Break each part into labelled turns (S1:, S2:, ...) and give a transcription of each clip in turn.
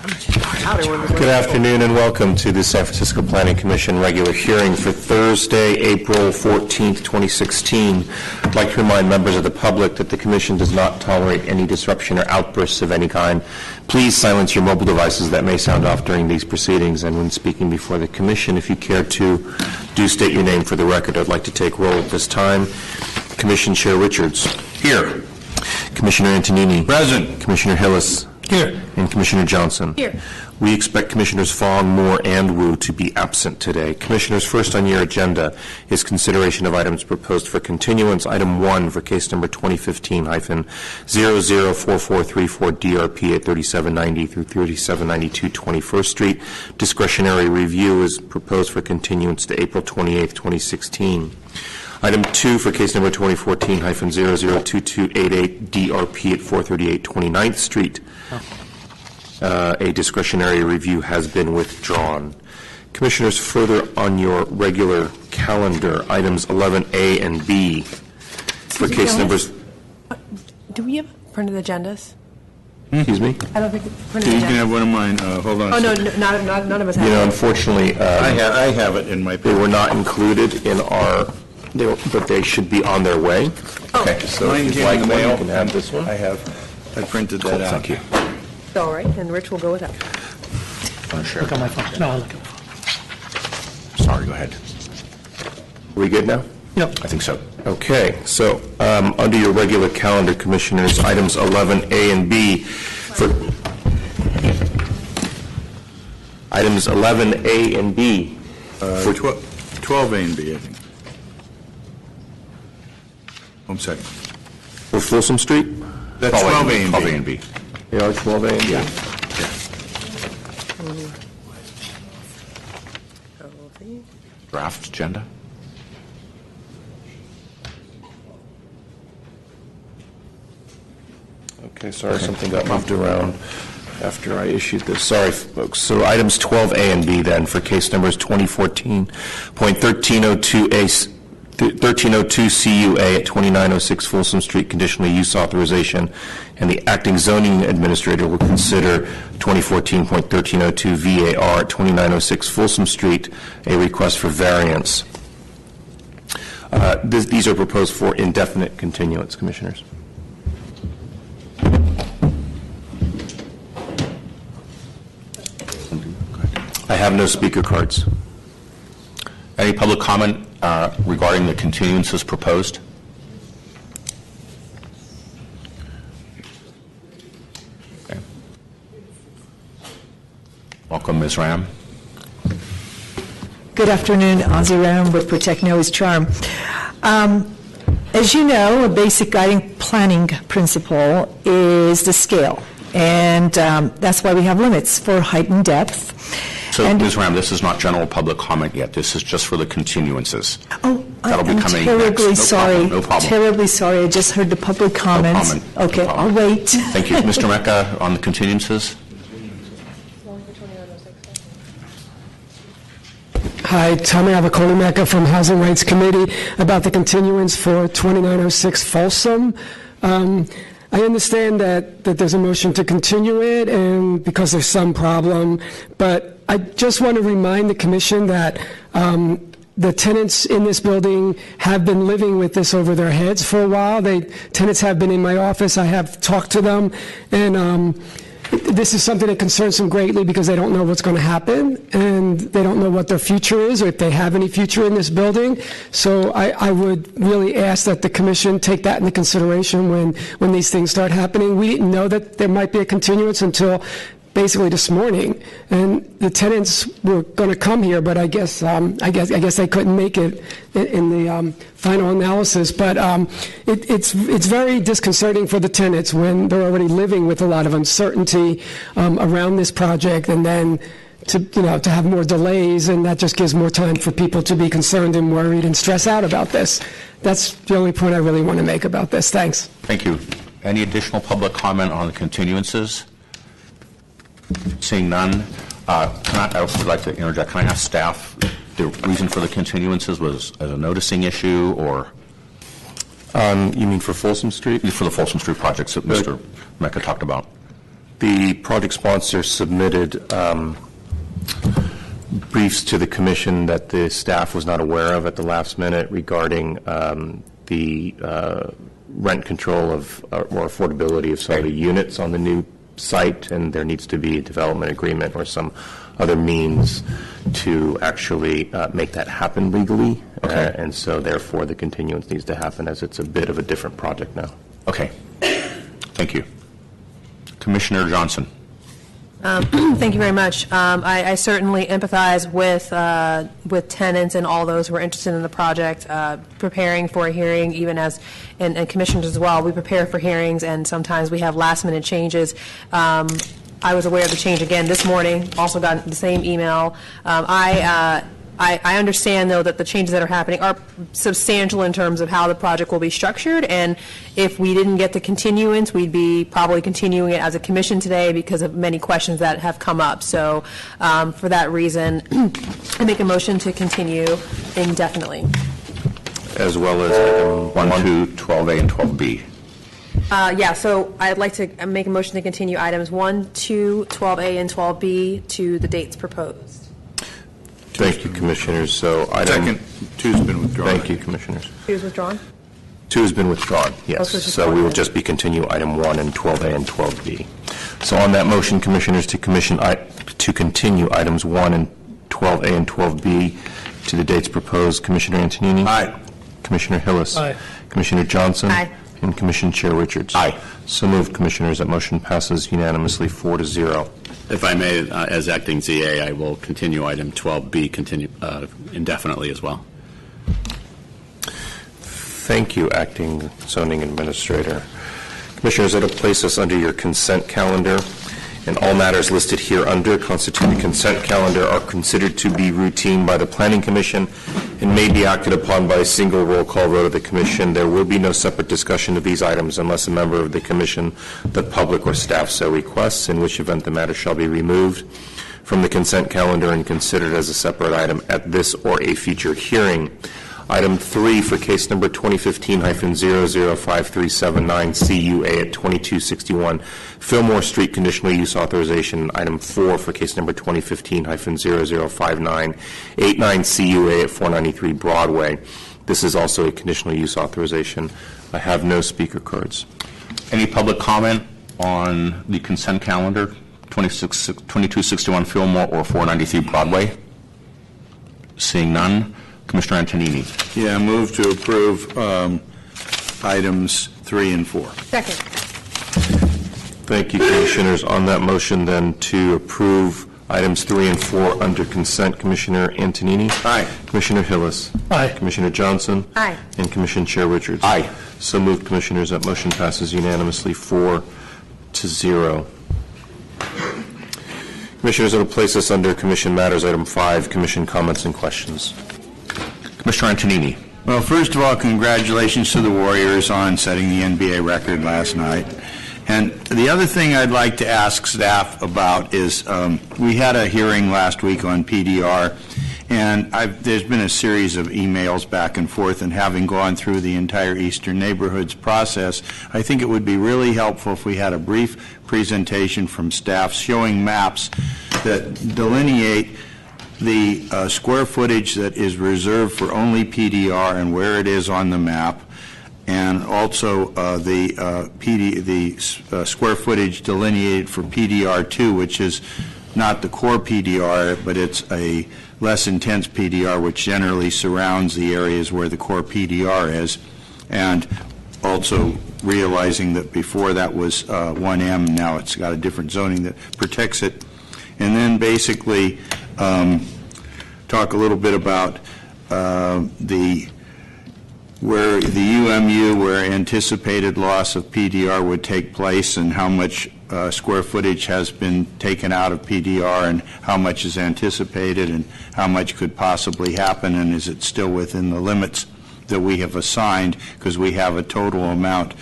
S1: Good afternoon and welcome to the San Francisco Planning Commission regular hearing for Thursday, April 14th, 2016. I'd like to remind members of the public that the Commission does not tolerate any disruption or outbursts of any kind. Please silence your mobile devices that may sound off during these proceedings, and when speaking before the Commission, if you care to, do state your name for the record. I'd like to take roll at this time. Commission Chair Richards. Here. Commissioner Antonini. Present. Commissioner Hillis. Here. And Commissioner Johnson.
S2: Here.
S1: We expect Commissioners Fong, Moore, and Wu to be absent today. Commissioners, first on your agenda is consideration of items proposed for continuance. Item 1 for case number 2015-004434 DRP at 3790 through 3792 21st Street. Discretionary review is proposed for continuance to April 28th, 2016. Item 2 for case number 2014-002288 DRP at 438 29th Street. A discretionary review has been withdrawn. Commissioners, further on your regular calendar, items 11A and B for case numbers.
S2: Do we have printed agendas?
S1: Excuse me?
S2: I don't think printed
S3: You
S2: agendas.
S3: can have one of mine. Hold on.
S2: Oh, no, none of us have.
S1: Unfortunately,
S3: I have it in my
S1: they were not included in our, but they should be on their way.
S2: Okay.
S1: So if you'd like one, you can have this one.
S3: I printed that out.
S1: Thank you.
S2: All right, and Rich will go with that.
S4: Look on my phone. No, I'll look at my phone.
S1: Sorry, go ahead. Are we good now?
S4: Yep.
S1: I think so. Okay, so under your regular calendar, Commissioners, items 11A and B for items 11A and B
S3: For 12A and B, I think. I'm sorry.
S1: for Folsom Street.
S3: That's 12A and B.
S1: They are 12A and B.
S5: Draft agenda?
S1: Okay, sorry, something got moved around after I issued this. Sorry, folks. So items 12A and B then for case numbers 2014.1302A 1302 CUA at 2906 Folsom Street conditional use authorization, and the acting zoning administrator will consider 2014.1302 VAR at 2906 Folsom Street, a request for variance. These are proposed for indefinite continuance, Commissioners. I have no speaker cards.
S5: Any public comment regarding the continuances proposed? Okay. Welcome, Ms. Ram.
S6: Good afternoon, Ozzie Ram with Protect Noah's Charm. As you know, a basic guiding planning principle is the scale, and that's why we have limits for height and depth.
S5: So, Ms. Ram, this is not general public comment yet. This is just for the continuances.
S6: Oh,
S5: That'll be
S6: I'm
S5: coming
S6: terribly
S5: next.
S6: sorry.
S5: No problem.
S6: Terribly sorry. I just heard the public comments.
S5: No comment.
S6: Okay,
S5: No problem.
S6: I'll wait.
S5: Thank you. Mr. Mecca, on the continuances?
S7: Hi, Tommy Avicoli Mecca from Housing Rights Committee about the continuance for 2906 Folsom. I understand that there's a motion to continue it and because there's some problem, but I just want to remind the Commission that the tenants in this building have been living with this over their heads for a while. Tenants have been in my office. I have talked to them, and this is something that concerns them greatly because they don't know what's going to happen, and they don't know what their future is or if they have any future in this building. So I would really ask that the Commission take that into consideration when these things start happening. We didn't know that there might be a continuance until basically this morning, and the tenants were going to come here, but I guess they couldn't make it in the final analysis. But it's very disconcerting for the tenants when they're already living with a lot of uncertainty around this project, and then to have more delays, and that just gives more time for people to be concerned and worried and stress out about this. That's the only point I really want to make about this. Thanks.
S5: Thank you. Any additional public comment on the continuances? Seeing none, I would like to interject. Can I ask staff, the reason for the continuances was as a noticing issue, or?
S1: You mean for Folsom Street?
S5: For the Folsom Street projects that Mr. Mecca talked about.
S1: The project sponsor submitted briefs to the commission that the staff was not aware of at the last minute regarding the rent control of or affordability of some of the units on the new site, and there needs to be a development agreement or some other means to actually make that happen legally.
S5: Okay.
S1: And so therefore the continuance needs to happen, as it's a bit of a different project now.
S5: Okay. Thank you. Commissioner Johnson.
S2: Thank you very much. I certainly empathize with tenants and all those who are interested in the project, preparing for a hearing, even as, and commissioners as well. We prepare for hearings, and sometimes we have last-minute changes. I was aware of the change again this morning, also got the same email. I understand, though, that the changes that are happening are substantial in terms of how the project will be structured, and if we didn't get the continuance, we'd be probably continuing it as a commission today because of many questions that have come up. So for that reason, I make a motion to continue indefinitely.
S1: As well as item
S5: 1, 2, 12A, and 12B.
S2: Yeah, so I'd like to make a motion to continue items 1, 2, 12A, and 12B to the dates proposed.
S1: Thank you, Commissioners. So item...
S3: Second, 2's been withdrawn.
S1: Thank you, Commissioners.
S2: 2 is withdrawn?
S1: 2 has been withdrawn, yes.
S2: so it's
S1: So we will
S2: withdrawn.
S1: just be continue item 1 and 12A and 12B. So on that motion, Commissioners, to continue items 1 and 12A and 12B to the dates proposed, Commissioner Antonini?
S3: Aye.
S1: Commissioner Hillis?
S4: Aye.
S1: Commissioner Johnson?
S2: Aye.
S1: And Commission Chair Richards?
S5: Aye.
S1: So moved, Commissioners. That motion passes unanimously 4-0.
S8: If I may, as acting ZA, I will continue item 12B indefinitely as well.
S1: Thank you, Acting Zoning Administrator. Commissioners, it'll place us under your consent calendar, and all matters listed here under constitute the consent calendar are considered to be routine by the Planning Commission and may be acted upon by a single roll call vote of the Commission. There will be no separate discussion of these items unless a member of the Commission, the public, or staff so requests, in which event the matter shall be removed from the consent calendar and considered as a separate item at this or a future hearing. Item 3 for case number 2015-005379 CUA at 2261 Fillmore Street conditional use authorization. Item 4 for case number 2015-005989 CUA at 493 Broadway. This is also a conditional use authorization. I have no speaker cards.
S5: Any public comment on the consent calendar, 2261 Fillmore or 493 Broadway? Seeing none. Commissioner Antonini.
S3: Yeah, move to approve items 3 and 4.
S2: Second.
S1: Thank you, Commissioners. On that motion, then, to approve items 3 and 4 under consent, Commissioner Antonini?
S3: Aye.
S1: Commissioner Hillis?
S4: Aye.
S1: Commissioner Johnson?
S2: Aye.
S1: And Commission Chair Richards?
S5: Aye.
S1: So moved, Commissioners. That motion passes unanimously 4-0. Commissioners, it will place us under Commission Matters, item 5, Commission Comments and Questions.
S5: Commissioner Antonini.
S3: Well, first of all, congratulations to the Warriors on setting the NBA record last night. And the other thing I'd like to ask staff about is we had a hearing last week on PDR, and there's been a series of emails back and forth, and having gone through the entire Eastern Neighborhoods process, I think it would be really helpful if we had a brief presentation from staff showing maps that delineate the square footage that is reserved for only PDR and where it is on the map, and also the square footage delineated for PDR2, which is not the core PDR, but it's a less intense PDR, which generally surrounds the areas where the core PDR is, and also realizing that before that was 1M, now it's got a different zoning that protects it. And then basically talk a little bit about where the UMU, where anticipated loss of PDR would take place, and how much square footage has been taken out of PDR, and how much is anticipated, and how much could possibly happen, and is it still within the limits that we have assigned, because we have a total amount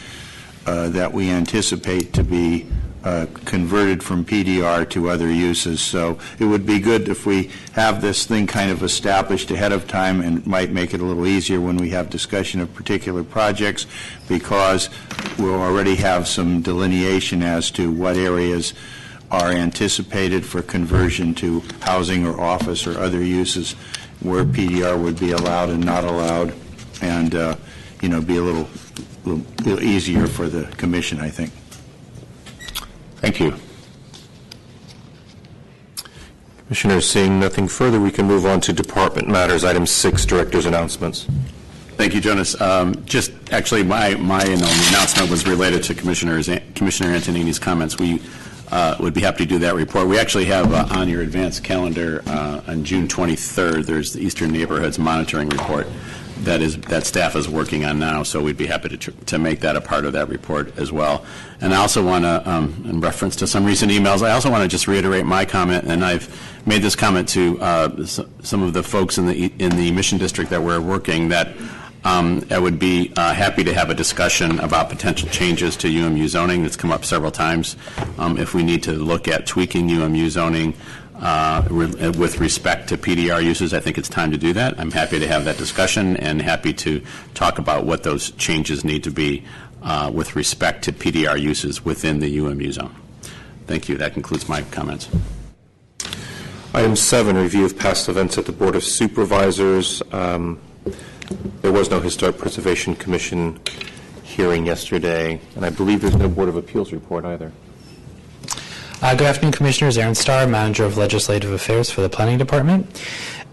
S3: that we anticipate to be converted from PDR to other uses. So it would be good if we have this thing kind of established ahead of time, and it might make it a little easier when we have discussion of particular projects, because we'll already have some delineation as to what areas are anticipated for conversion to housing or office or other uses where PDR would be allowed and not allowed, and be a little easier for the commission, I think.
S5: Thank you.
S1: Commissioners, seeing nothing further, we can move on to department matters. Item 6, director's announcements.
S8: Thank you, Jonas. Just actually, my announcement was related to Commissioner Antonini's comments. We would be happy to do that report. We actually have on your advanced calendar on June 23rd, there's the Eastern Neighborhoods Monitoring Report that staff is working on now, so we'd be happy to make that a part of that report as well. And I also want to, in reference to some recent emails, I also want to just reiterate my comment, and I've made this comment to some of the folks in the Mission District that we're working, that I would be happy to have a discussion about potential changes to UMU zoning. That's come up several times. If we need to look at tweaking UMU zoning with respect to PDR uses, I think it's time to do that. I'm happy to have that discussion and happy to talk about what those changes need to be with respect to PDR uses within the UMU zone. Thank you. That concludes my comments.
S1: Item 7, review of past events at the Board of Supervisors. There was no Historic Preservation Commission hearing yesterday, and I believe there's no Board of Appeals report either.
S4: Good afternoon, Commissioners. Aaron Starr, Manager of Legislative Affairs for the Planning Department.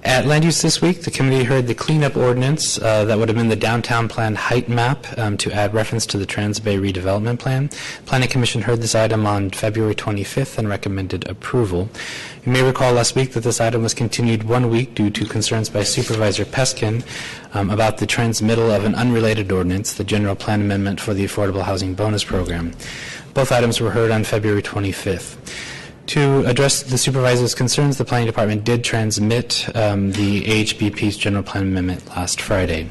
S4: At Land Use this week, the committee heard the cleanup ordinance that would have been the downtown plan height map to add reference to the Trans-Bay redevelopment plan. Planning Commission heard this item on February 25th and recommended approval. You may recall last week that this item was continued 1 week due to concerns by Supervisor Peskin about the transmittal of an unrelated ordinance, the general plan amendment for the Affordable Housing Bonus Program. Both items were heard on February 25th. To address the supervisor's concerns, the Planning Department did transmit the AHBP's general plan amendment last Friday.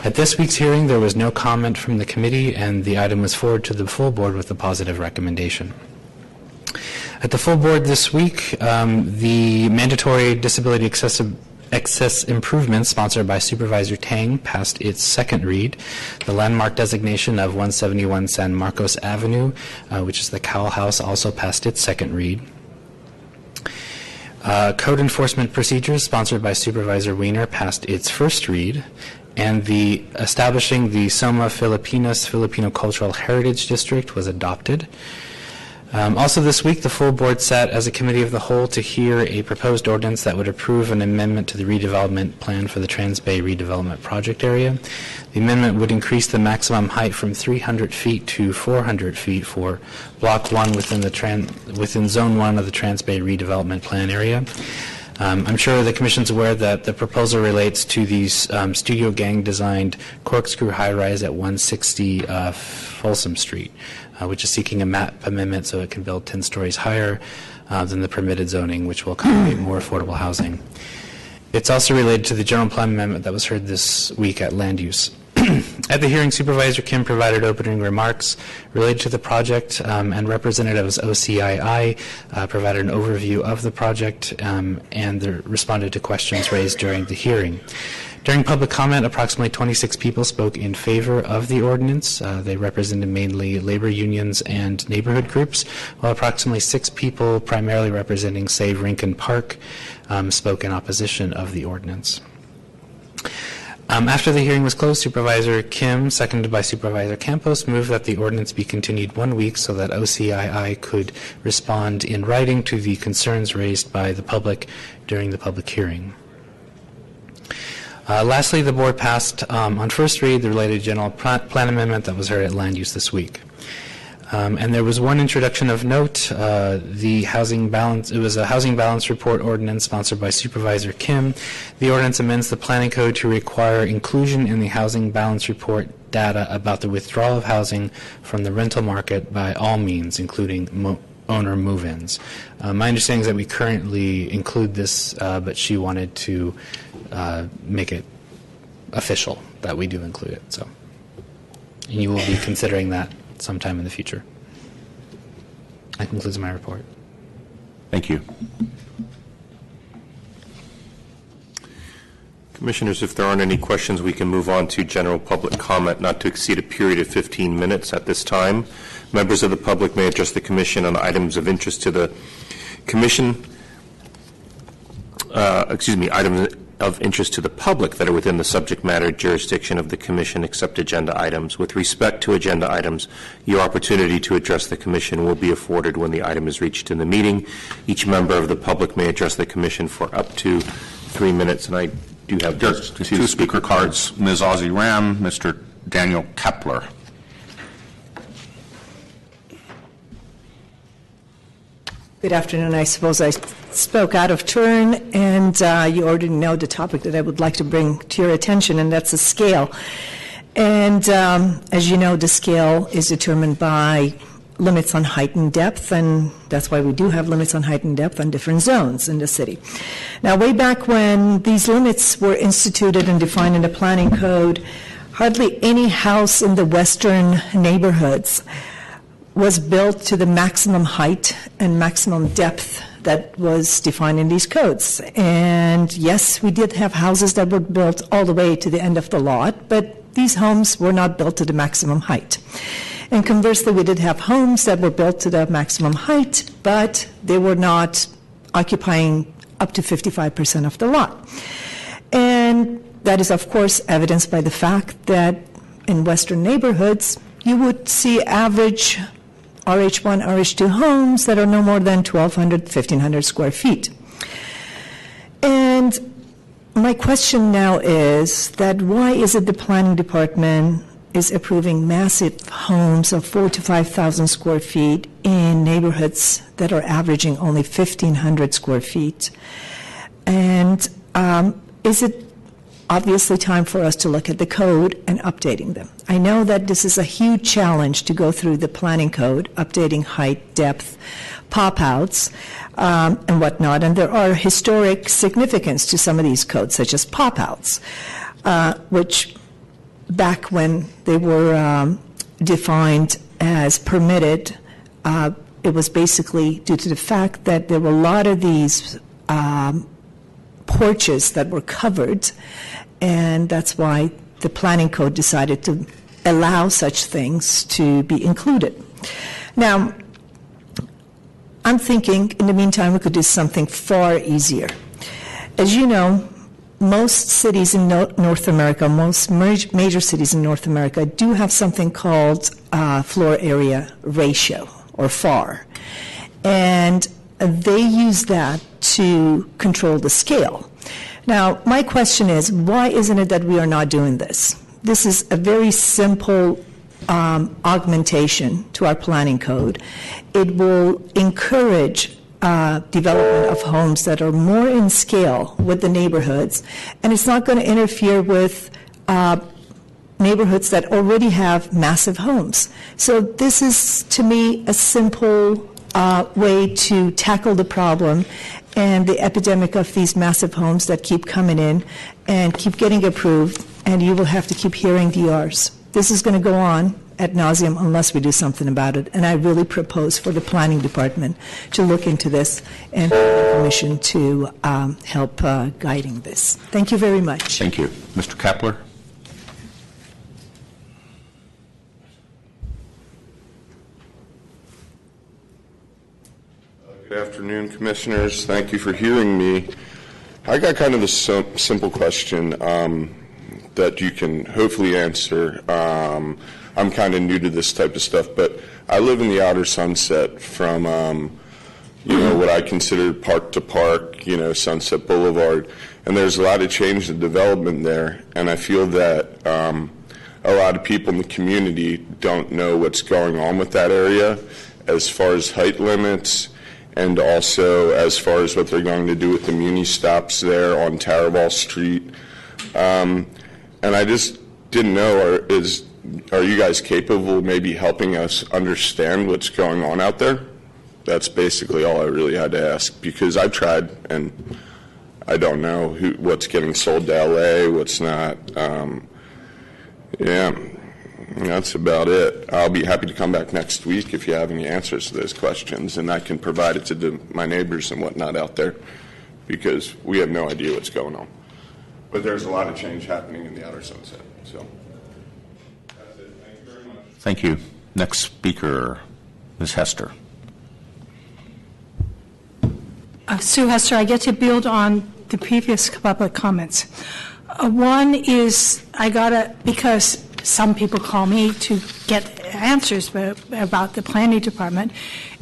S4: At this week's hearing, there was no comment from the committee, and the item was forwarded to the full board with a positive recommendation. At the full board this week, the mandatory disability access improvements sponsored by Supervisor Tang passed its second read. The landmark designation of 171 San Marcos Avenue, which is the Cowell House, also passed its second read. Code enforcement procedures sponsored by Supervisor Wiener passed its first read, and the establishing the Soma Filipinas Filipino Cultural Heritage District was adopted. Also this week, the full board sat as a committee of the whole to hear a proposed ordinance that would approve an amendment to the redevelopment plan for the Trans-Bay redevelopment project area. The amendment would increase the maximum height from 300 feet to 400 feet for Block 1 within Zone 1 of the Trans-Bay redevelopment plan area. I'm sure the Commission's aware that the proposal relates to these studio gang-designed corkscrew high-rise at 160 Folsom Street, which is seeking a map amendment so it can build 10 stories higher than the permitted zoning, which will accommodate more affordable housing. It's also related to the general plan amendment that was heard this week at Land Use. At the hearing, Supervisor Kim provided opening remarks related to the project, and representatives OCII provided an overview of the project and responded to questions raised during the hearing. During public comment, approximately 26 people spoke in favor of the ordinance. They represented mainly labor unions and neighborhood groups, while approximately 6 people, primarily representing Save Rincon Park, spoke in opposition of the ordinance. After the hearing was closed, Supervisor Kim, seconded by Supervisor Campos, moved that the ordinance be continued 1 week so that OCII could respond in writing to the concerns raised by the public during the public hearing. Lastly, the board passed on first read the related general plan amendment that was heard at Land Use this week. And there was one introduction of note. The housing balance, it was a housing balance report ordinance sponsored by Supervisor Kim. The ordinance amends the planning code to require inclusion in the housing balance report data about the withdrawal of housing from the rental market by all means, including owner move-ins. My understanding is that we currently include this, but she wanted to make it official that we do include it. So, and you will be considering that sometime in the future. That concludes my report.
S5: Thank you.
S1: Commissioners, if there aren't any questions, we can move on to general public comment, not to exceed a period of 15 minutes at this time. Members of the public may address the Commission on items of interest to the Commission, items of interest to the public that are within the subject matter jurisdiction of the Commission, except agenda items. With respect to agenda items, your opportunity to address the Commission will be afforded when the item is reached in the meeting. Each member of the public may address the Commission for up to 3 minutes, and I do have just two speaker cards.
S5: Ms. Ozzie Ram, Mr. Daniel Kepler.
S6: Good afternoon. I suppose I spoke out of turn, and you already know the topic that I would like to bring to your attention, and that's the scale. And as you know, the scale is determined by limits on height and depth, and that's why we do have limits on height and depth on different zones in the city. Now, way back when these limits were instituted and defined in the planning code, hardly any house in the western neighborhoods was built to the maximum height and maximum depth that was defined in these codes. And yes, we did have houses that were built all the way to the end of the lot, but these homes were not built to the maximum height. And conversely, we did have homes that were built to the maximum height, but they were not occupying up to 55% of the lot. And that is, of course, evidenced by the fact that in western neighborhoods, you would see average RH1, RH2 homes that are no more than 1,200, 1,500 square feet. And my question now is that why is it the planning department is approving massive homes of 4,000 to 5,000 square feet in neighborhoods that are averaging only 1,500 square feet? And is it obviously time for us to look at the code and updating them? I know that this is a huge challenge to go through the planning code, updating height, depth, pop-outs, and whatnot, and there are historic significance to some of these codes, such as pop-outs, which back when they were defined as permitted, it was basically due to the fact that there were a lot of these porches that were covered, and that's why the planning code decided to allow such things to be included. Now, I'm thinking in the meantime we could do something far easier. As you know, most cities in North America, most major cities in North America do have something called floor area ratio, or FAR. And they use that to control the scale. Now, my question is, why isn't it that we are not doing this? This is a very simple augmentation to our planning code. It will encourage development of homes that are more in scale with the neighborhoods, and it's not going to interfere with neighborhoods that already have massive homes. So this is, to me, a simple way to tackle the problem and the epidemic of these massive homes that keep coming in and keep getting approved, and you will have to keep hearing DRs. This is going to go on ad nauseum unless we do something about it, and I really propose for the planning department to look into this and for the commission to help guiding this. Thank you very much.
S5: Thank you. Mr. Kepler?
S9: Good afternoon, Commissioners. Thank you for hearing me. I got kind of a simple question that you can hopefully answer. I'm kind of new to this type of stuff, but I live in the outer Sunset from, what I consider park to park, Sunset Boulevard, and there's a lot of change and development there, and I feel that a lot of people in the community don't know what's going on with that area as far as height limits, and also as far as what they're going to do with the muni stops there on Tarbell Street. And I just didn't know, are you guys capable of maybe helping us understand what's going on out there? That's basically all I really had to ask, because I've tried and I don't know what's getting sold to LA, what's not. That's about it. I'll be happy to come back next week if you have any answers to those questions, and I can provide it to my neighbors and whatnot out there, because we have no idea what's going on. But there's a lot of change happening in the outer sunset. So that's it. Thank you very much.
S5: Thank you. Next speaker, Ms. Hester.
S10: Sue Hester, I get to build on the previous public comments. One is because some people call me to get answers about the planning department,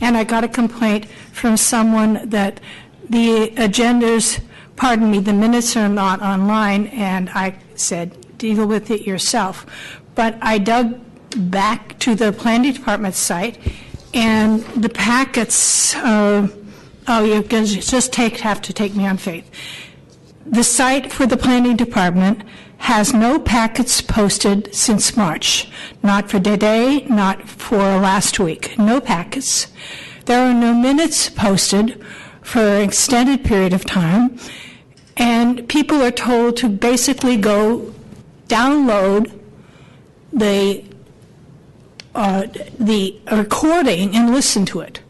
S10: and I got a complaint from someone that the the minutes are not online, and I said, deal with it yourself. But I dug back to the planning department site, and the packets, you just have to take me on faith. The site for the planning department has no packets posted since March. Not for today, not for last week. No packets. There are no minutes posted for an extended period of time. And people are told to basically go download the recording and listen to it.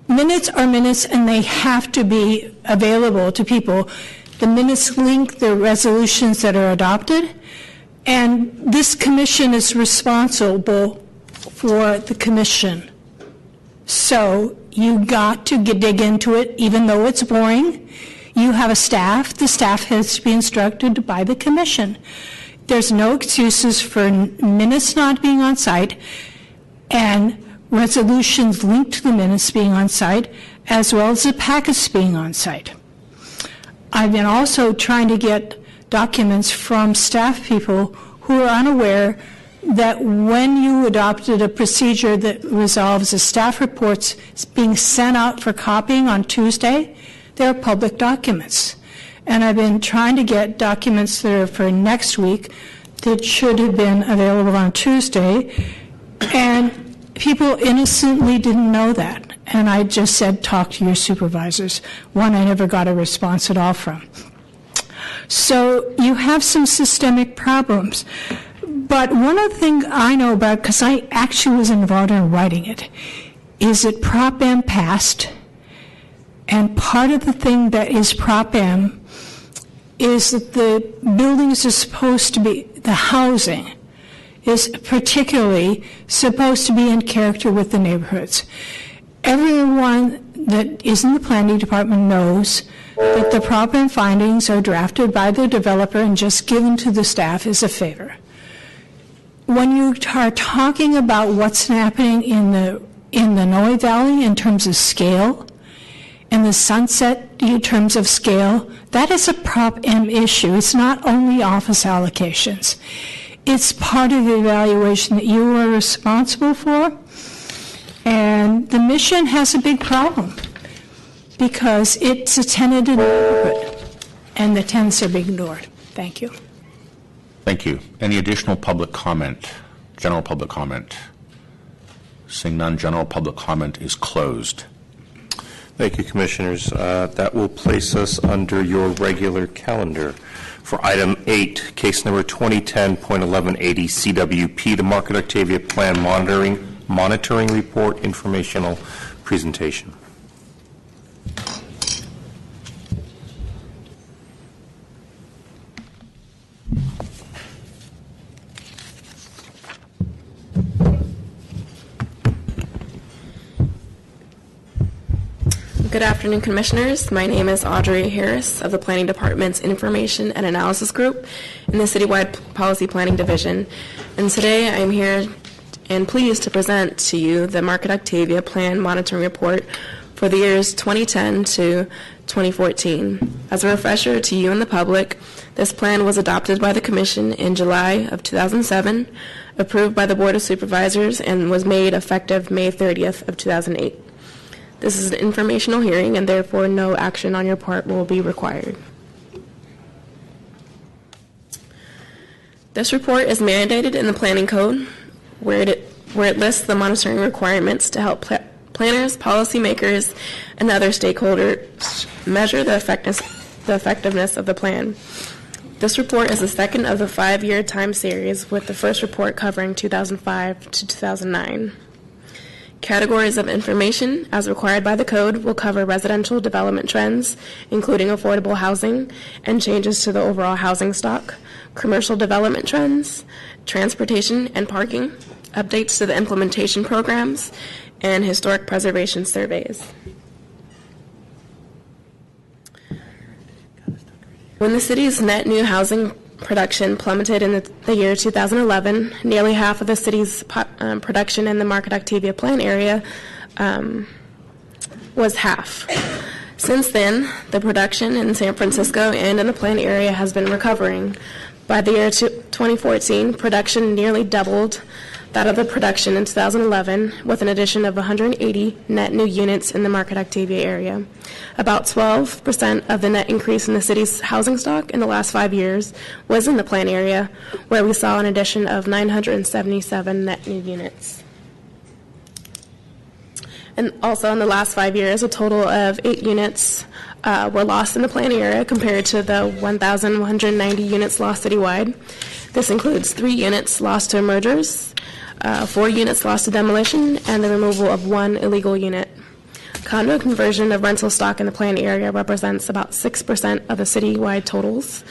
S10: Minutes are minutes, and they have to be available to people. The minutes link the resolutions that are adopted, and this commission is responsible for the commission. So you got to dig into it, even though it's boring. You have a staff. The staff has to be instructed by the commission. There's no excuses for minutes not being on site and resolutions linked to the minutes being on site, as well as the packets being on site. I've been also trying to get documents from staff people who are unaware that when you adopted a procedure that resolves the staff reports being sent out for copying on Tuesday, they're public documents. And I've been trying to get documents that are for next week that should have been available on Tuesday, and people innocently didn't know that. And I just said, talk to your supervisors. One I never got a response at all from. So you have some systemic problems. But one of the things I know about, because I actually was involved in writing it, is that Prop M passed. And part of the thing that is Prop M is that the buildings are supposed to be, the housing is particularly supposed to be in character with the neighborhoods. Everyone that is in the planning department knows that the Prop M findings are drafted by the developer and just given to the staff as a favor. When you are talking about what's happening in the Noe Valley in terms of scale, and the Sunset in terms of scale, that is a Prop M issue. It's not only office allocations. It's part of the evaluation that you are responsible for. And the mission has a big problem because it's a tenanted neighborhood, and the tenants are being ignored. Thank you.
S5: Thank you. Any additional public comment? General public comment? Seeing none, general public comment is closed.
S1: Thank you, Commissioners. That will place us under your regular calendar. For item 8, case number 2010.1180 CWP, the Market Octavia Plan Monitoring Report Informational Presentation.
S11: Good afternoon, Commissioners. My name is Audrey Harris of the Planning Department's Information and Analysis Group in the Citywide Policy Planning Division. And today I'm here and pleased to present to you the Market Octavia Plan Monitoring Report for the years 2010 to 2014. As a refresher to you and the public, this plan was adopted by the Commission in July of 2007, approved by the Board of Supervisors, and was made effective May 30th of 2008. This is an informational hearing, and therefore no action on your part will be required. This report is mandated in the Planning Code, where it lists the monitoring requirements to help planners, policymakers, and other stakeholders measure the effectiveness of the plan. This report is the second of the 5-year time series, with the first report covering 2005 to 2009. Categories of information, as required by the code, will cover residential development trends, including affordable housing and changes to the overall housing stock, commercial development trends, transportation and parking, updates to the implementation programs, and historic preservation surveys. When the city's net new housing production plummeted in the year 2011, nearly half of the city's production in the Market Octavia plan area was half. Since then, the production in San Francisco and in the plan area has been recovering. By the year 2014, production nearly doubled that of the production in 2011, with an addition of 180 net new units in the Market Octavia area. About 12% of the net increase in the city's housing stock in the last 5 years was in the plan area, where we saw an addition of 977 net new units. And also in the last 5 years, a total of 8 units were lost in the plan area compared to the 1,190 units lost citywide. This includes 3 units lost to mergers, 4 units lost to demolition, and the removal of 1 illegal unit. Condo conversion of rental stock in the planned area represents about 6% of the citywide totals.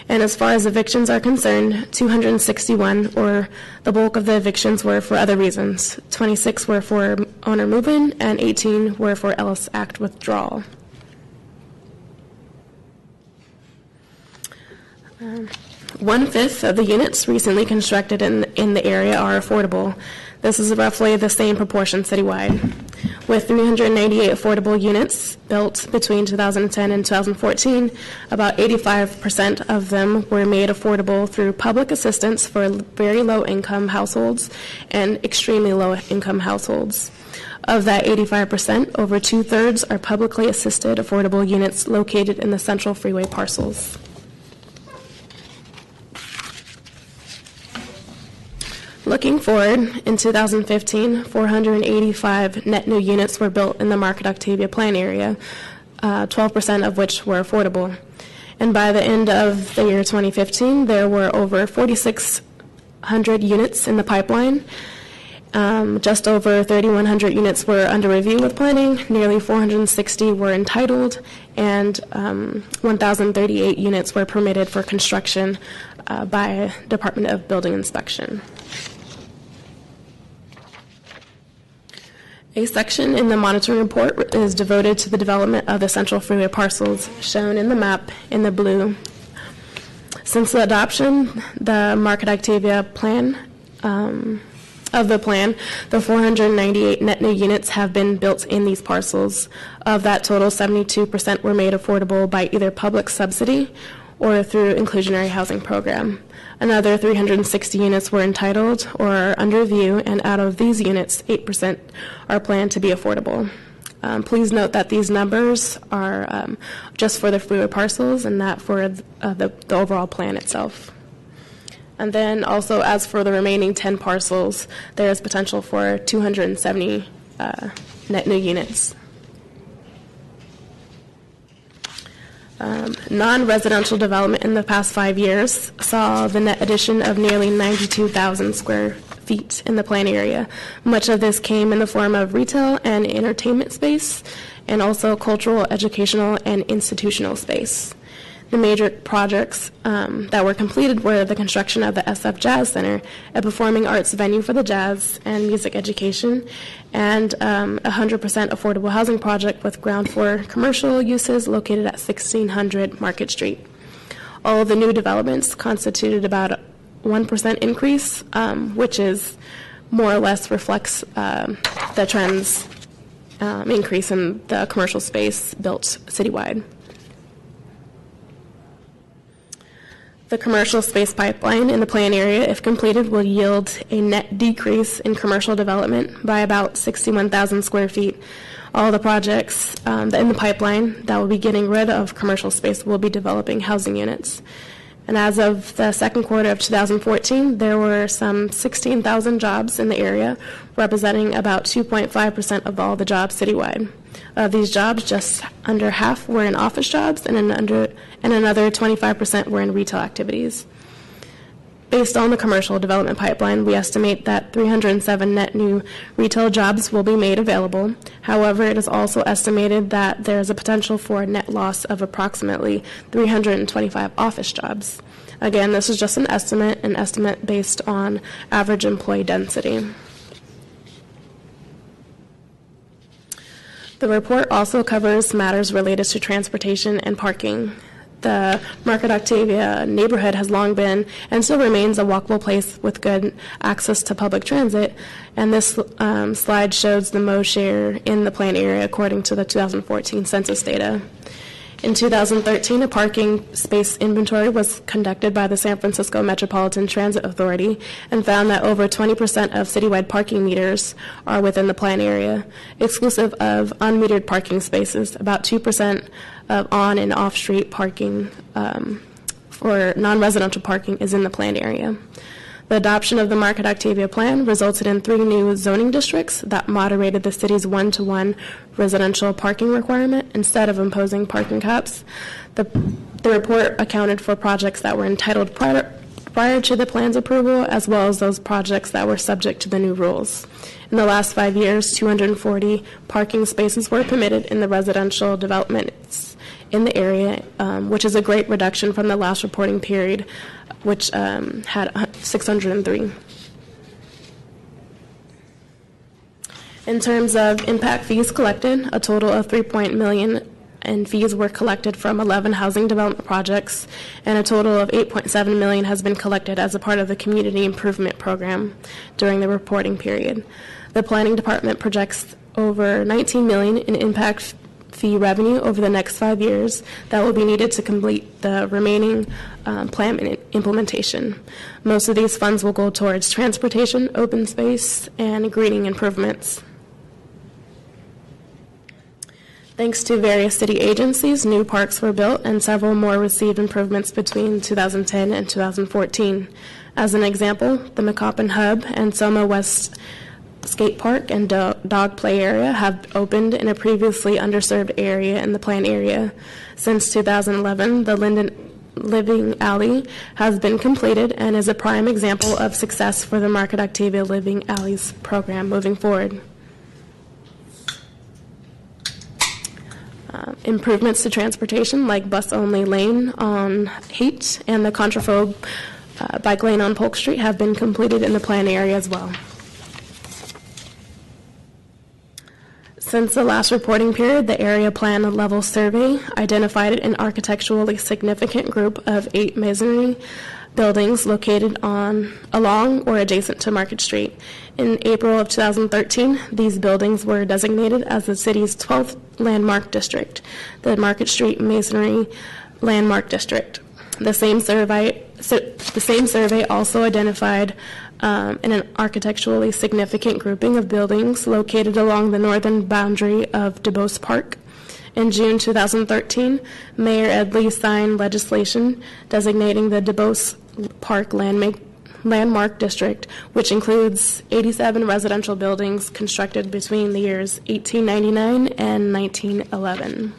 S11: And as far as evictions are concerned, 261, or the bulk of the evictions, were for other reasons. 26 were for owner move-in, and 18 were for Ellis Act withdrawal. 1/5 of the units recently constructed in the area are affordable. This is roughly the same proportion citywide. With 398 affordable units built between 2010 and 2014, about 85% of them were made affordable through public assistance for very low-income households and extremely low-income households. Of that 85%, over 2/3 are publicly assisted affordable units located in the central freeway parcels. Looking forward, in 2015, 485 net new units were built in the Market Octavia plan area, 12% of which were affordable. And by the end of the year 2015, there were over 4,600 units in the pipeline. Just over 3,100 units were under review with planning, nearly 460 were entitled, and 1,038 units were permitted for construction by Department of Building Inspection. A section in the monitoring report is devoted to the development of the central freeway parcels shown in the map in the blue. Since the adoption, the Market Octavia plan, the 498 net new units have been built in these parcels. Of that total, 72% were made affordable by either public subsidy or through inclusionary housing program. Another 360 units were entitled or are under review, and out of these units, 8% are planned to be affordable. Please note that these numbers are just for the freeway parcels and not for the overall plan itself. And then also, as for the remaining 10 parcels, there is potential for 270 net new units. Non-residential development in the past 5 years saw the net addition of nearly 92,000 square feet in the plan area. Much of this came in the form of retail and entertainment space, and also cultural, educational, and institutional space. The major projects that were completed were the construction of the SF Jazz Center, a performing arts venue for the jazz and music education, and 100% affordable housing project with ground floor commercial uses located at 1600 Market Street. All of the new developments constituted about a 1% increase, which is more or less reflects the trends increase in the commercial space built citywide. The commercial space pipeline in the plan area, if completed, will yield a net decrease in commercial development by about 61,000 square feet. All the projects in the pipeline that will be getting rid of commercial space will be developing housing units. And as of the second quarter of 2014, there were some 16,000 jobs in the area, representing about 2.5% of all the jobs citywide. Of these jobs, just under half were in office jobs, and another 25% were in retail activities. Based on the commercial development pipeline, we estimate that 307 net new retail jobs will be made available. However, it is also estimated that there is a potential for a net loss of approximately 325 office jobs. Again, this is just an estimate based on average employee density. The report also covers matters related to transportation and parking. The Market Octavia neighborhood has long been and still remains a walkable place with good access to public transit, and this slide shows the most share in the planned area according to the 2014 census data. In 2013, a parking space inventory was conducted by the San Francisco Metropolitan Transit Authority and found that over 20% of citywide parking meters are within the planned area. Exclusive of unmetered parking spaces, about 2% of on- and off-street parking for non-residential parking is in the planned area. The adoption of the Market Octavia plan resulted in 3 new zoning districts that moderated the city's one-to-one residential parking requirement instead of imposing parking caps. The report accounted for projects that were entitled prior to the plan's approval, as well as those projects that were subject to the new rules. In the last 5 years, 240 parking spaces were permitted in the residential developments in the area, which is a great reduction from the last reporting period, which had 603. In terms of impact fees collected, a total of $3 million in fees were collected from 11 housing development projects, and a total of $8.7 million has been collected as a part of the Community Improvement Program during the reporting period. The Planning Department projects over $19 million in impact fee revenue over the next 5 years that will be needed to complete the remaining plan implementation. Most of these funds will go towards transportation, open space, and greening improvements. Thanks to various city agencies, new parks were built and several more received improvements between 2010 and 2014. As an example, the McCoppin Hub and Soma West Skate Park and dog play area have opened in a previously underserved area in the planned area. Since 2011, the Linden Living Alley has been completed and is a prime example of success for the Market Octavia Living Alleys program moving forward. Improvements to transportation like bus-only lane on Haight and the Contraphobe bike lane on Polk Street have been completed in the planned area as well. Since the last reporting period, the area plan level survey identified an architecturally significant group of 8 masonry buildings located along or adjacent to Market Street. In April of 2013, these buildings were designated as the city's 12th landmark district, the Market Street Masonry Landmark District. The same survey also identified an architecturally significant grouping of buildings located along the northern boundary of DuBose Park. In June 2013, Mayor Ed Lee signed legislation designating the DuBose Park Landmark District, which includes 87 residential buildings constructed between the years 1899 and 1911.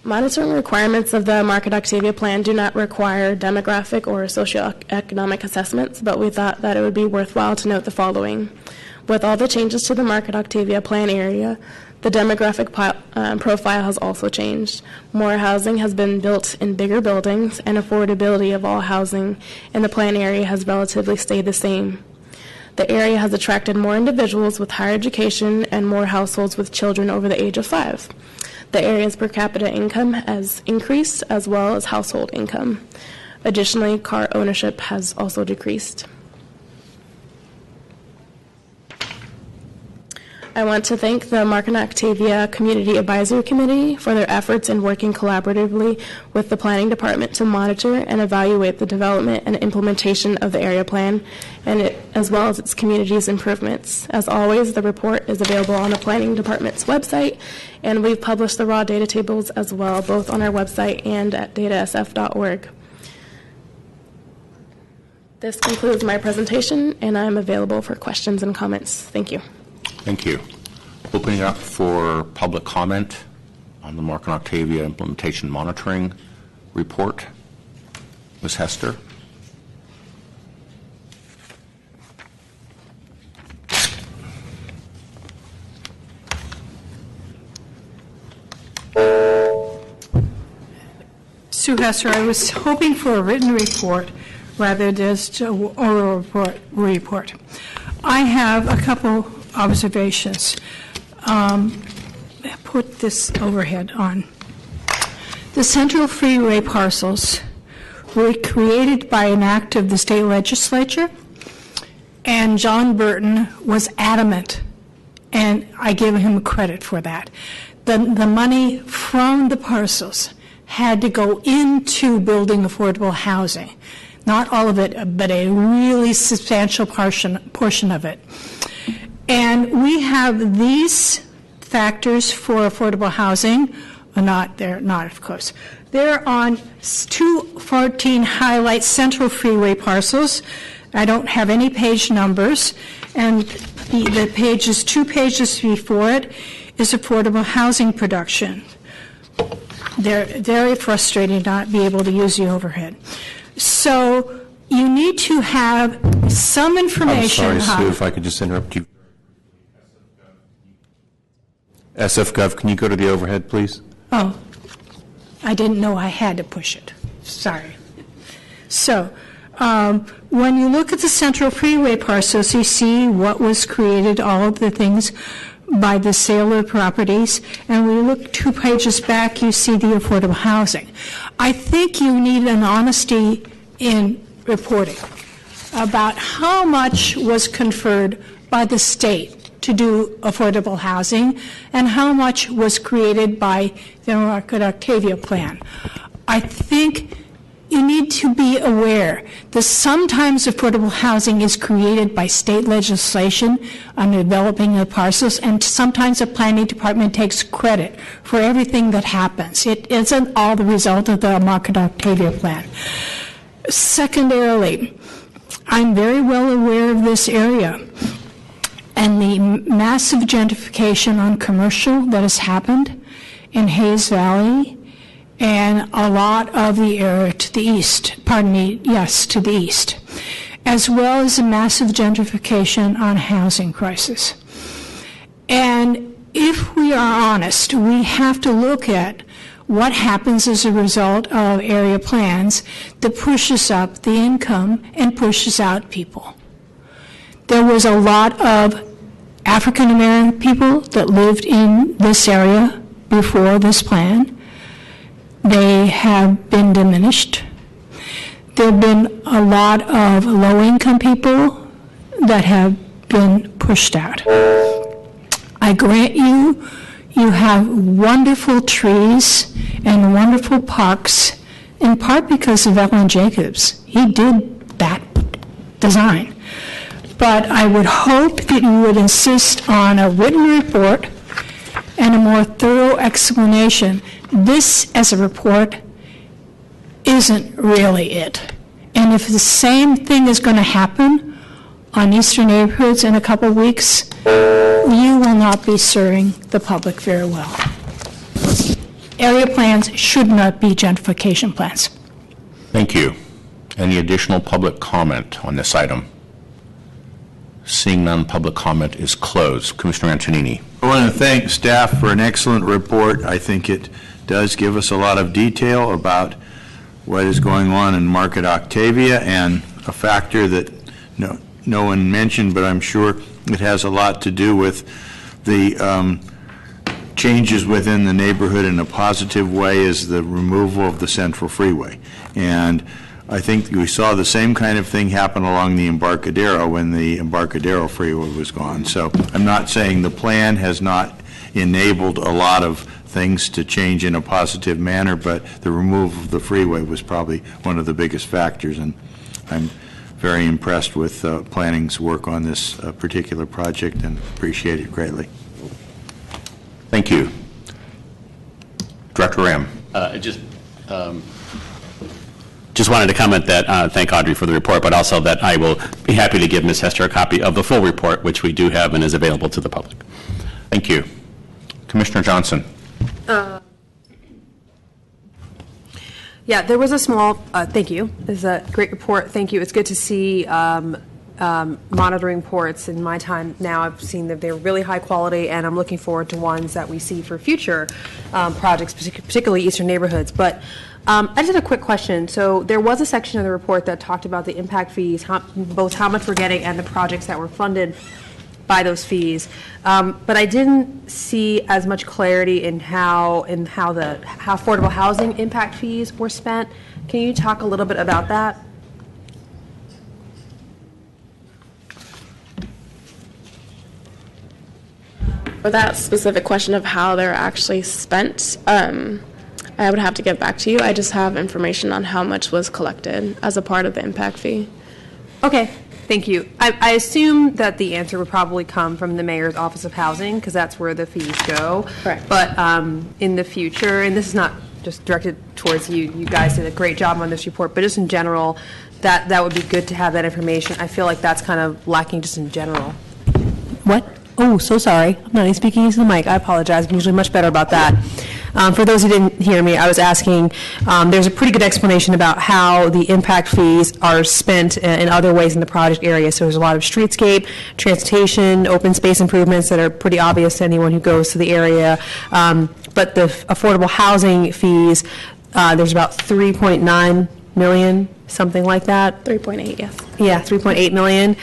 S11: Monitoring requirements of the Market Octavia plan do not require demographic or socioeconomic assessments, but we thought that it would be worthwhile to note the following. With all the changes to the Market Octavia plan area, the demographic profile has also changed. More housing has been built in bigger buildings, and affordability of all housing in the plan area has relatively stayed the same. The area has attracted more individuals with higher education and more households with children over the age of 5. The area's per capita income has increased, as well as household income. Additionally, car ownership has also decreased. I want to thank the Market Octavia Community Advisory Committee for their efforts in working collaboratively with the Planning Department to monitor and evaluate the development and implementation of the area plan, as well as its community's improvements. As always, the report is available on the Planning Department's website, and we've published the raw data tables as well, both on our website and at datasf.org. This concludes my presentation, and I'm available for questions and comments. Thank you.
S5: Thank you. Opening it up for public comment on the Mark and Octavia Implementation Monitoring Report. Ms. Hester.
S10: Sue Hester, I was hoping for a written report rather than just an oral report. I have a couple observations. Put this overhead on. The Central Freeway parcels were created by an act of the state legislature, and John Burton was adamant, and I give him credit for that. The money from the parcels had to go into building affordable housing. Not all of it, but a really substantial portion of it. And we have these factors for affordable housing. They're not, of course. They're on 214 highlight Central Freeway parcels. I don't have any page numbers. And the pages, 2 pages before it is affordable housing production. They're very frustrating not be able to use the overhead. So you need to have some information.
S1: I'm sorry, Sue, if I could just interrupt you. SF Gov, can you go to the overhead, please?
S10: Oh, I didn't know I had to push it. Sorry. So when you look at the Central Freeway parcels, you see what was created, all of the things by the sale of properties, and we look 2 pages back, you see the affordable housing. I think you need an honesty in reporting about how much was conferred by the state to do affordable housing and how much was created by the Mark and Octavia plan. I think you need to be aware that sometimes affordable housing is created by state legislation on developing the parcels, and sometimes the planning department takes credit for everything that happens. It isn't all the result of the Mark and Octavia plan. Secondarily, I'm very well aware of this area and the massive gentrification on commercial that has happened in Hayes Valley and a lot of the area to the east, to the east, as well as a massive gentrification on housing crisis. And if we are honest, we have to look at what happens as a result of area plans that pushes up the income and pushes out people. There was a lot of African American people that lived in this area before this plan. They have been diminished. There have been a lot of low-income people that have been pushed out. I grant you, you have wonderful trees and wonderful parks, in part because of Ellen Jacobs. He did that design. But I would hope that you would insist on a written report and a more thorough explanation. This, as a report, isn't really it. And if the same thing is going to happen on Eastern neighborhoods in a couple of weeks, you will not be serving the public very well. Area plans should not be gentrification plans.
S5: Thank you. Any additional public comment on this item? Seeing none, public comment is closed. Commissioner Antonini.
S3: I want to thank staff for an excellent report. I think it does give us a lot of detail about what is going on in Market Octavia, and a factor that no one mentioned, but I'm sure it has a lot to do with the changes within the neighborhood in a positive way, is the removal of the Central Freeway. And I think we saw the same kind of thing happen along the Embarcadero when the Embarcadero Freeway was gone. So I'm not saying the plan has not enabled a lot of things to change in a positive manner, but the removal of the freeway was probably one of the biggest factors, and I'm very impressed with planning's work on this particular project and appreciate it greatly.
S5: Thank you. Director Ram.
S8: Just wanted to comment that, thank Audrey for the report, but also that I will be happy to give Ms. Hester a copy of the full report, which we do have and is available to the public.
S5: Thank you. Commissioner Johnson.
S2: Yeah, there was a small, thank you. It's a great report. Thank you. It's good to see monitoring ports. In my time now, I've seen that they're really high quality, and I'm looking forward to ones that we see for future projects, particularly Eastern neighborhoods. But I just had a quick question. So there was a section of the report that talked about the impact fees, both how much we're getting and the projects that were funded by those fees. But I didn't see as much clarity in how affordable housing impact fees were spent. Can you talk a little bit about that?
S11: For that specific question of how they're actually spent, I would have to get back to you. I just have information on how much was collected as a part of the impact fee.
S2: Okay, thank you. I assume that the answer would probably come from the Mayor's Office of Housing, because that's where the fees go.
S11: Correct.
S2: But in the future, and this is not just directed towards you, you guys did a great job on this report, but just in general, that would be good to have that information. I feel like that's kind of lacking just in general. What? Oh, so sorry. I'm not even speaking into the mic. I apologize. I'm usually much better about that. For those who didn't hear me, I was asking, there's a pretty good explanation about how the impact fees are spent in other ways in the project area. So there's a lot of streetscape, transportation, open space improvements that are pretty obvious to anyone who goes to the area. But the affordable housing fees, there's about 3.9 million, something like that.
S11: 3.8, yes.
S2: Yeah, 3.8 million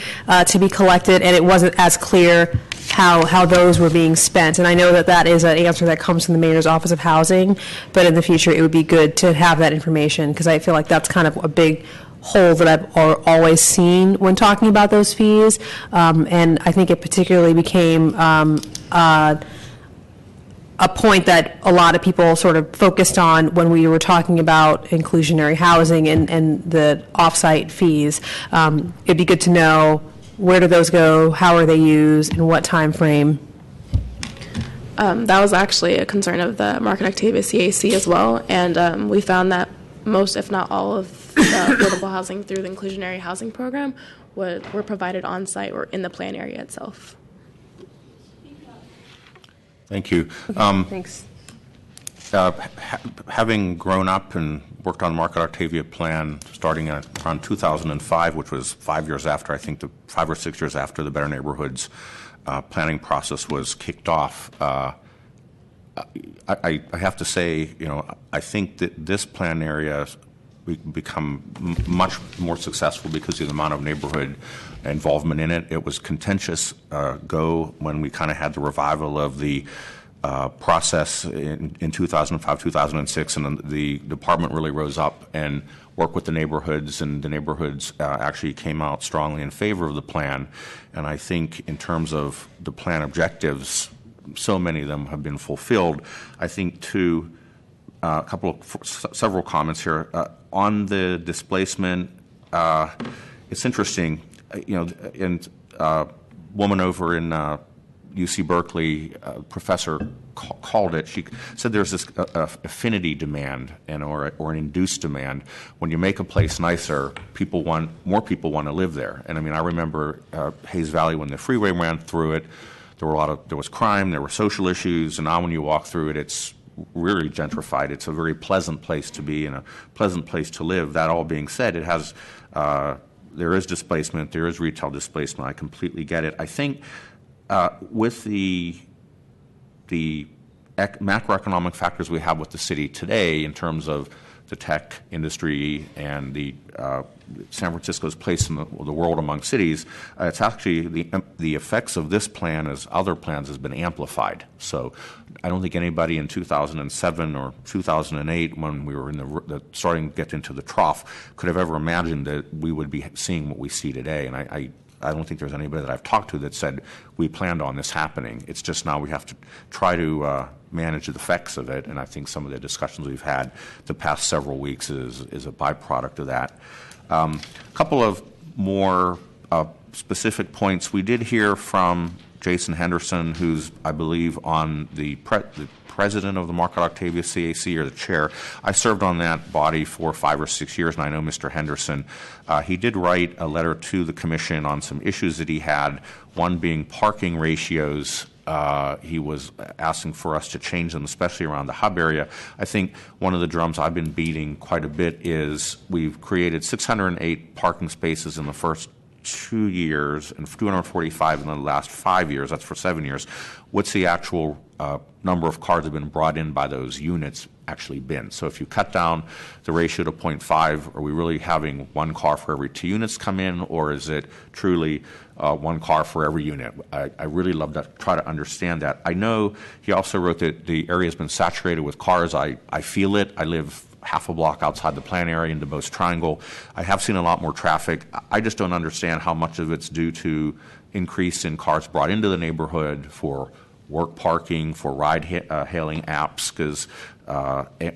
S2: to be collected, and it wasn't as clear how those were being spent. And I know that that is an answer that comes from the Mayor's Office of Housing, but in the future it would be good to have that information, because I feel like that's kind of a big hole that I've always seen when talking about those fees. And I think it particularly became a point that a lot of people sort of focused on when we were talking about inclusionary housing and the off-site fees. It'd be good to know, where do those go, how are they used, and what time frame?
S11: That was actually a concern of the Market Octavia CAC as well, and we found that most, if not all, of the affordable housing through the inclusionary housing program were provided on-site or in the plan area itself.
S5: Thank you.
S2: Thanks.
S5: Having grown up and worked on Market Octavia plan starting around 2005, which was 5 years after, I think 5 or 6 years after the Better Neighborhoods planning process was kicked off, I have to say, I think that this plan area become much more successful because of the amount of neighborhood involvement in it. It was contentious when we kind of had the revival of the process in 2005, 2006, and the department really rose up and worked with the neighborhoods, and the neighborhoods actually came out strongly in favor of the plan. And I think in terms of the plan objectives, so many of them have been fulfilled. I think too, several comments here on the displacement. It's interesting, and woman over in UC Berkeley, professor called it. She said there's this affinity demand or an induced demand. When you make a place nicer, more people want to live there. And I mean, I remember Hayes Valley when the freeway ran through it. There was crime, there were social issues, and now when you walk through it, it's really gentrified. It's a very pleasant place to be and a pleasant place to live. That all being said, it has there is displacement, there is retail displacement. I completely get it. I think with the macroeconomic factors we have with the city today in terms of the tech industry and the San Francisco's place in the world among cities, it's actually the effects of this plan as other plans has been amplified. So I don't think anybody in 2007 or 2008, when we were in starting to get into the trough, could have ever imagined that we would be seeing what we see today. And I don't think there's anybody that I've talked to that said we planned on this happening. It's just now we have to try to manage the effects of it, and I think some of the discussions we've had the past several weeks is a byproduct of that. A couple of more specific points. We did hear from Jason Henderson, who's, I believe, on the president of the Market Octavia CAC, or the chair. I served on that body for 5 or 6 years, and I know Mr. Henderson. He did write a letter to the commission on some issues that he had, one being parking ratios. He was asking for us to change them, especially around the hub area. I think one of the drums I've been beating quite a bit is we've created 608 parking spaces in the first 2 years and 245 in the last 5 years. That's for 7 years. What's the actual number of cars that have been brought in by those units actually been? So if you cut down the ratio to 0.5, are we really having one car for every 2 units come in, or is it truly one car for every unit? I really love to try to understand that. I know he also wrote that the area has been saturated with cars. I feel it. I live half a block outside the plant area in DuBose Triangle. I have seen a lot more traffic. I just don't understand how much of it's due to increase in cars brought into the neighborhood for work parking, for ride-hailing apps,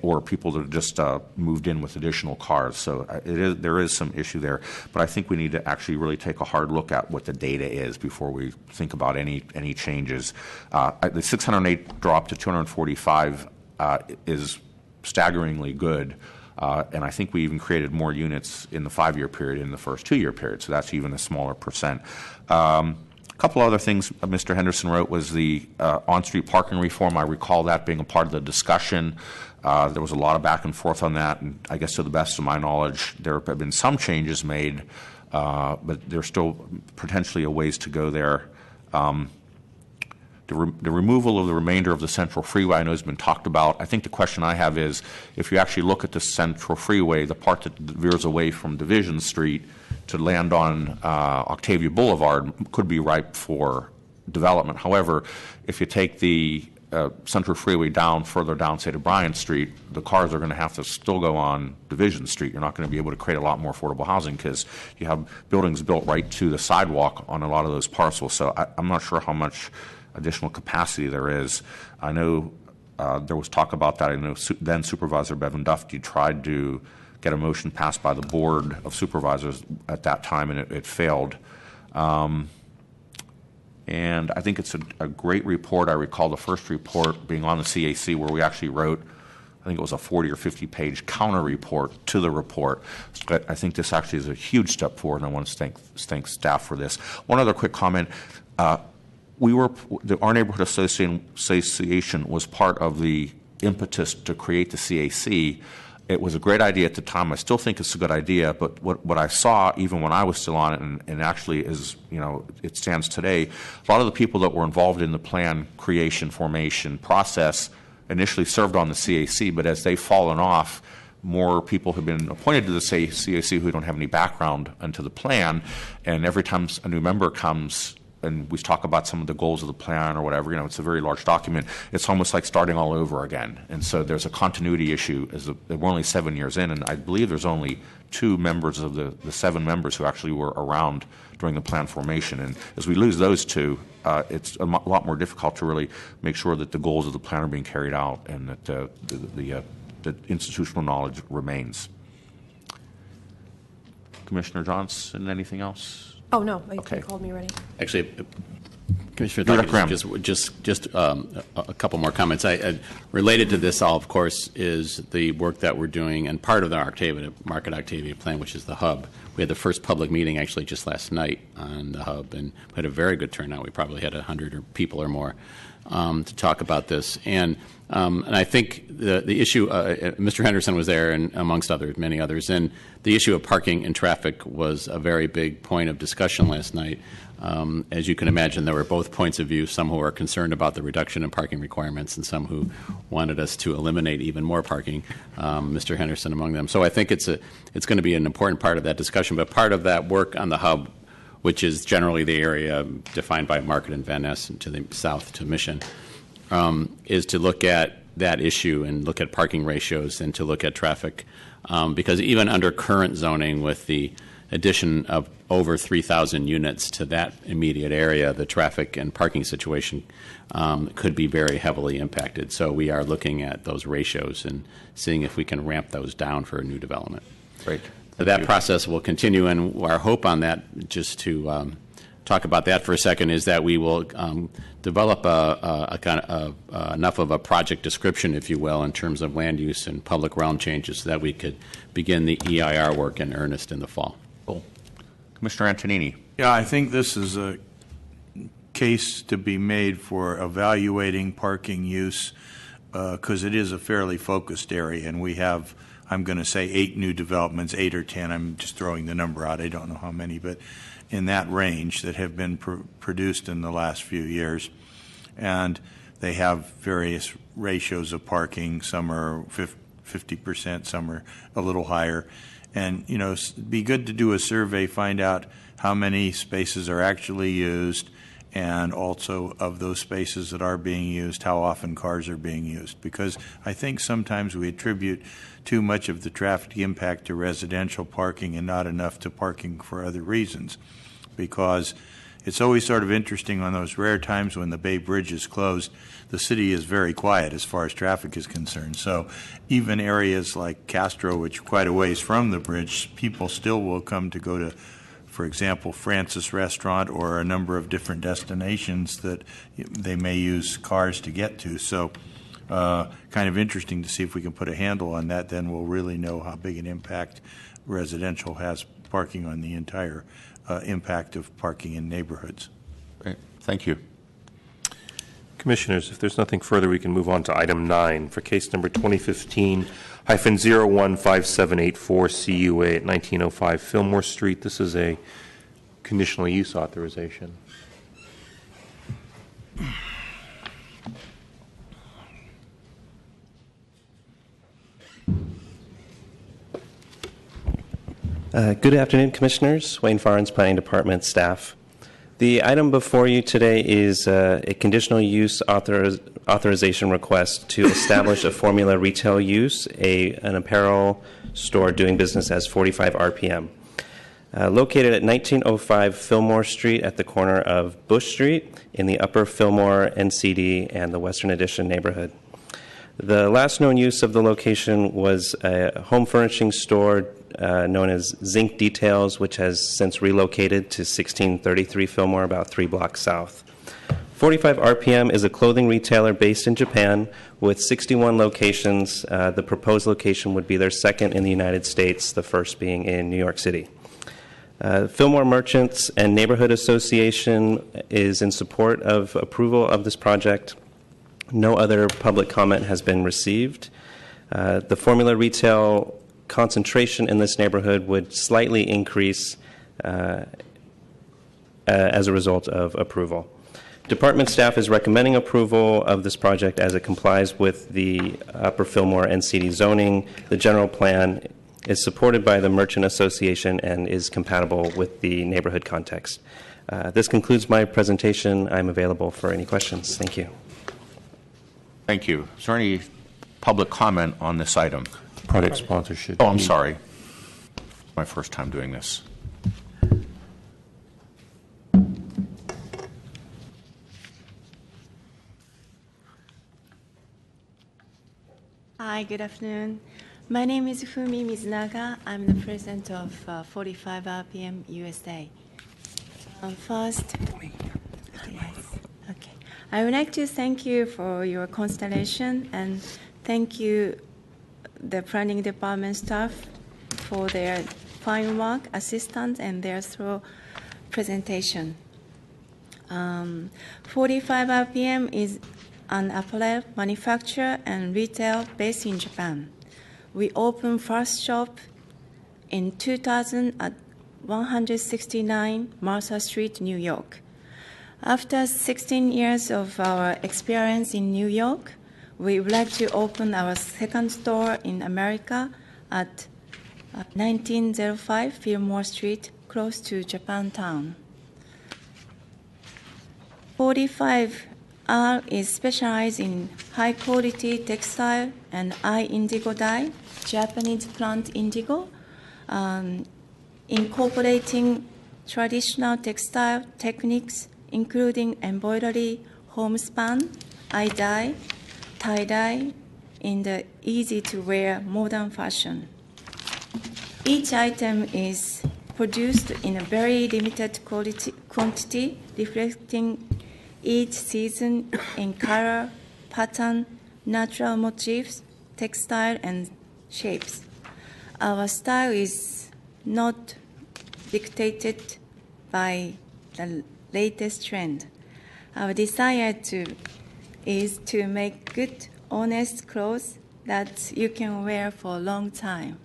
S5: or people that have just moved in with additional cars. So there is some issue there. But I think we need to actually really take a hard look at what the data is before we think about any changes. The 608 drop to 245 is staggeringly good. And I think we even created more units in the 5-year period in the first 2-year period. So that's even a smaller percent. A couple other things Mr. Henderson wrote was the on-street parking reform. I recall that being a part of the discussion. There was a lot of back and forth on that, and I guess to the best of my knowledge, there have been some changes made, but there's still potentially a ways to go there. The removal of the remainder of the Central Freeway I know has been talked about. I think the question I have is, if you actually look at the Central Freeway, the part that veers away from Division Street to land on Octavia Boulevard could be ripe for development. However, if you take the Central Freeway further down, say to Bryant Street, the cars are going to have to still go on Division Street. You're not going to be able to create a lot more affordable housing because you have buildings built right to the sidewalk on a lot of those parcels. So I'm not sure how much additional capacity there is. I know there was talk about that. I know then Supervisor Bevan Dufty tried to get a motion passed by the Board of Supervisors at that time, and it failed. And I think it's a great report. I recall the first report being on the CAC where we actually wrote, I think it was a 40 or 50-page counter report to the report. But I think this actually is a huge step forward, and I want to thank staff for this. One other quick comment. Our Neighborhood Association was part of the impetus to create the CAC. It was a great idea at the time. I still think it's a good idea, but what I saw, even when I was still on it, and actually is, it stands today, a lot of the people that were involved in the plan creation, formation process initially served on the CAC, but as they've fallen off, more people have been appointed to the CAC who don't have any background into the plan, and every time a new member comes, and we talk about some of the goals of the plan or whatever, it's a very large document, it's almost like starting all over again. And so there's a continuity issue. We're only 7 years in, and I believe there's only 2 members of the 7 members who actually were around during the plan formation. And as we lose those 2, it's a lot more difficult to really make sure that the goals of the plan are being carried out and that the institutional knowledge remains. Commissioner Johnson, anything else?
S2: Oh, no,
S5: Okay.
S2: you called me already.
S8: Actually, Commissioner, if I could just a couple more comments. Related to this all, of course, is the work that we're doing, and part of the Market Octavia plan, which is the hub. We had the first public meeting actually just last night on the hub, and we had a very good turnout. We probably had 100 people or more to talk about this. And I think the issue, Mr. Henderson was there, and amongst others, many others, and the issue of parking and traffic was a very big point of discussion last night. As you can imagine, there were both points of view, some who are concerned about the reduction in parking requirements and some who wanted us to eliminate even more parking, Mr. Henderson among them. So I think it's going to be an important part of that discussion, but part of that work on the hub, which is generally the area defined by Market and Van Ness to the south to Mission, is to look at that issue and look at parking ratios and to look at traffic. Because even under current zoning with the addition of over 3,000 units to that immediate area, the traffic and parking situation could be very heavily impacted. So we are looking at those ratios and seeing if we can ramp those down for a new development.
S5: Great.
S8: That process will continue, and our hope on that, just to talk about that for a second, is that we will develop a kind of enough of a project description, if you will, in terms of land use and public realm changes, so that we could begin the EIR work in earnest in the fall.
S5: Cool. Commissioner Antonini.
S3: Yeah, I think this is a case to be made for evaluating parking use, because it is a fairly focused area, and we have, I'm going to say 8 new developments, 8 or 10, I'm just throwing the number out, I don't know how many, but in that range that have been produced in the last few years. And they have various ratios of parking. Some are 50%, some are a little higher. And, you know, it'd be good to do a survey, find out how many spaces are actually used, and also of those spaces that are being used, how often cars are being used. Because I think sometimes we attribute too much of the traffic impact to residential parking and not enough to parking for other reasons. Because it's always sort of interesting on those rare times when the Bay Bridge is closed, the city is very quiet as far as traffic is concerned. So even areas like Castro, which are quite a ways from the bridge, people still will come to go to, for example, Francis Restaurant or a number of different destinations that they may use cars to get to. So kind of interesting to see if we can put a handle on that. Then we'll really know how big an impact residential has parking on the entire impact of parking in neighborhoods.
S5: Great. Thank you.
S1: Commissioners, if there's nothing further, we can move on to item 9 for case number 2015-015784 CUA at 1905 Fillmore Street. This is a conditional use authorization.
S12: Good afternoon, Commissioners. Wayne Farns, Planning Department staff. The item before you today is a conditional use authorization request to establish a formula retail use, an apparel store doing business as 45 RPM. Located at 1905 Fillmore Street at the corner of Bush Street in the Upper Fillmore NCD and the Western Addition neighborhood. The last known use of the location was a home furnishing store known as Zinc Details, which has since relocated to 1633 Fillmore, about 3 blocks south. 45 RPM is a clothing retailer based in Japan with 61 locations. The proposed location would be their second in the United States, the first being in New York City. Fillmore Merchants and Neighborhood Association is in support of approval of this project. No other public comment has been received. The formula retail concentration in this neighborhood would slightly increase as a result of approval. Department staff is recommending approval of this project as it complies with the Upper Fillmore NCD zoning. The general plan is supported by the Merchant Association and is compatible with the neighborhood context. This concludes my presentation. I'm available for any questions. Thank you.
S5: Thank you. Is there any public comment on this item?
S1: Project sponsorship.
S5: Oh, I'm sorry. My first time doing this.
S13: Hi, good afternoon. My name is Fumi Mizunaga. I'm the president of 45 RPM USA. First, yes, okay. I would like to thank you for your consideration and thank you, the planning department staff, for their fine work, assistance, and their thorough presentation. 45 RPM is an apparel manufacturer and retail based in Japan. We opened first shop in 2000 at 169 Martha Street, New York. After 16 years of our experience in New York, we would like to open our second store in America at 1905 Fillmore Street, close to Japantown. 45R is specialized in high-quality textile and eye indigo dye, Japanese plant indigo, incorporating traditional textile techniques including embroidery, homespun, eye dye, tie-dye in the easy-to-wear modern fashion. Each item is produced in a very limited quantity, reflecting each season in color, pattern, natural motifs, textile, and shapes. Our style is not dictated by the latest trend. Our desire is to make good, honest clothes that you can wear for a long time.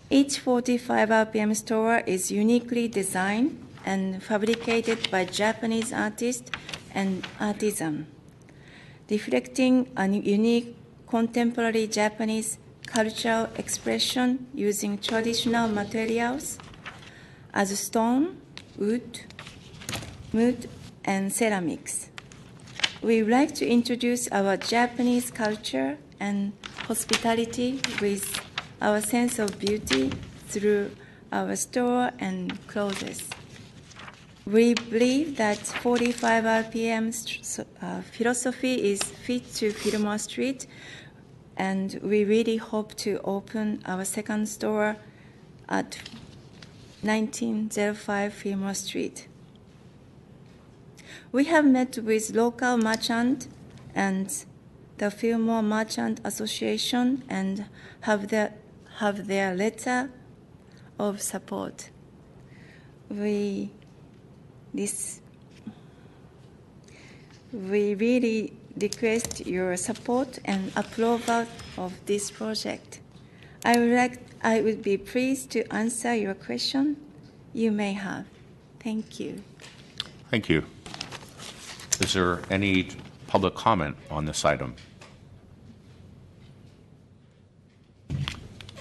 S13: Each 45 RPM store is uniquely designed and fabricated by Japanese artists and artisans, reflecting a unique contemporary Japanese cultural expression using traditional materials as stone, wood, and ceramics. We would like to introduce our Japanese culture and hospitality with our sense of beauty through our store and clothes. We believe that 45 RPM philosophy is fit to Fillmore Street, and we really hope to open our second store at 1905 Fillmore Street. We have met with local merchants and the Fillmore Merchant Association and have their letter of support. We really request your support and approval of this project. I would be pleased to answer your question you may have. Thank you.
S5: Thank you. Is there any public comment on this item?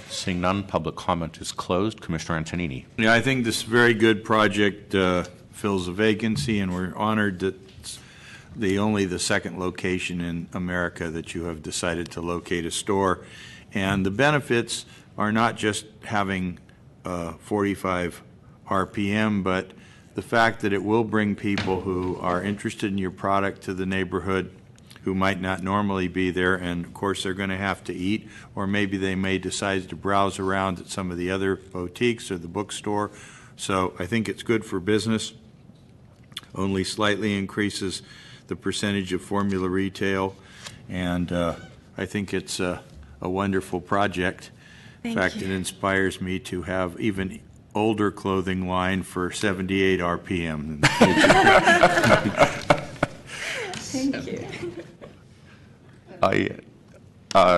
S5: Seeing none, public comment is closed. Commissioner Antonini.
S3: Yeah, I think this very good project fills a vacancy, and we're honored that it's only the second location in America that you have decided to locate a store. And the benefits are not just having 45 RPM, but the fact that it will bring people who are interested in your product to the neighborhood who might not normally be there, and of course they're going to have to eat, or maybe they may decide to browse around at some of the other boutiques or the bookstore. So I think it's good for business. Only slightly increases the percentage of formula retail, and I think it's a wonderful project. In fact, it inspires me to have even older clothing line for 78 RPM.
S13: Thank you.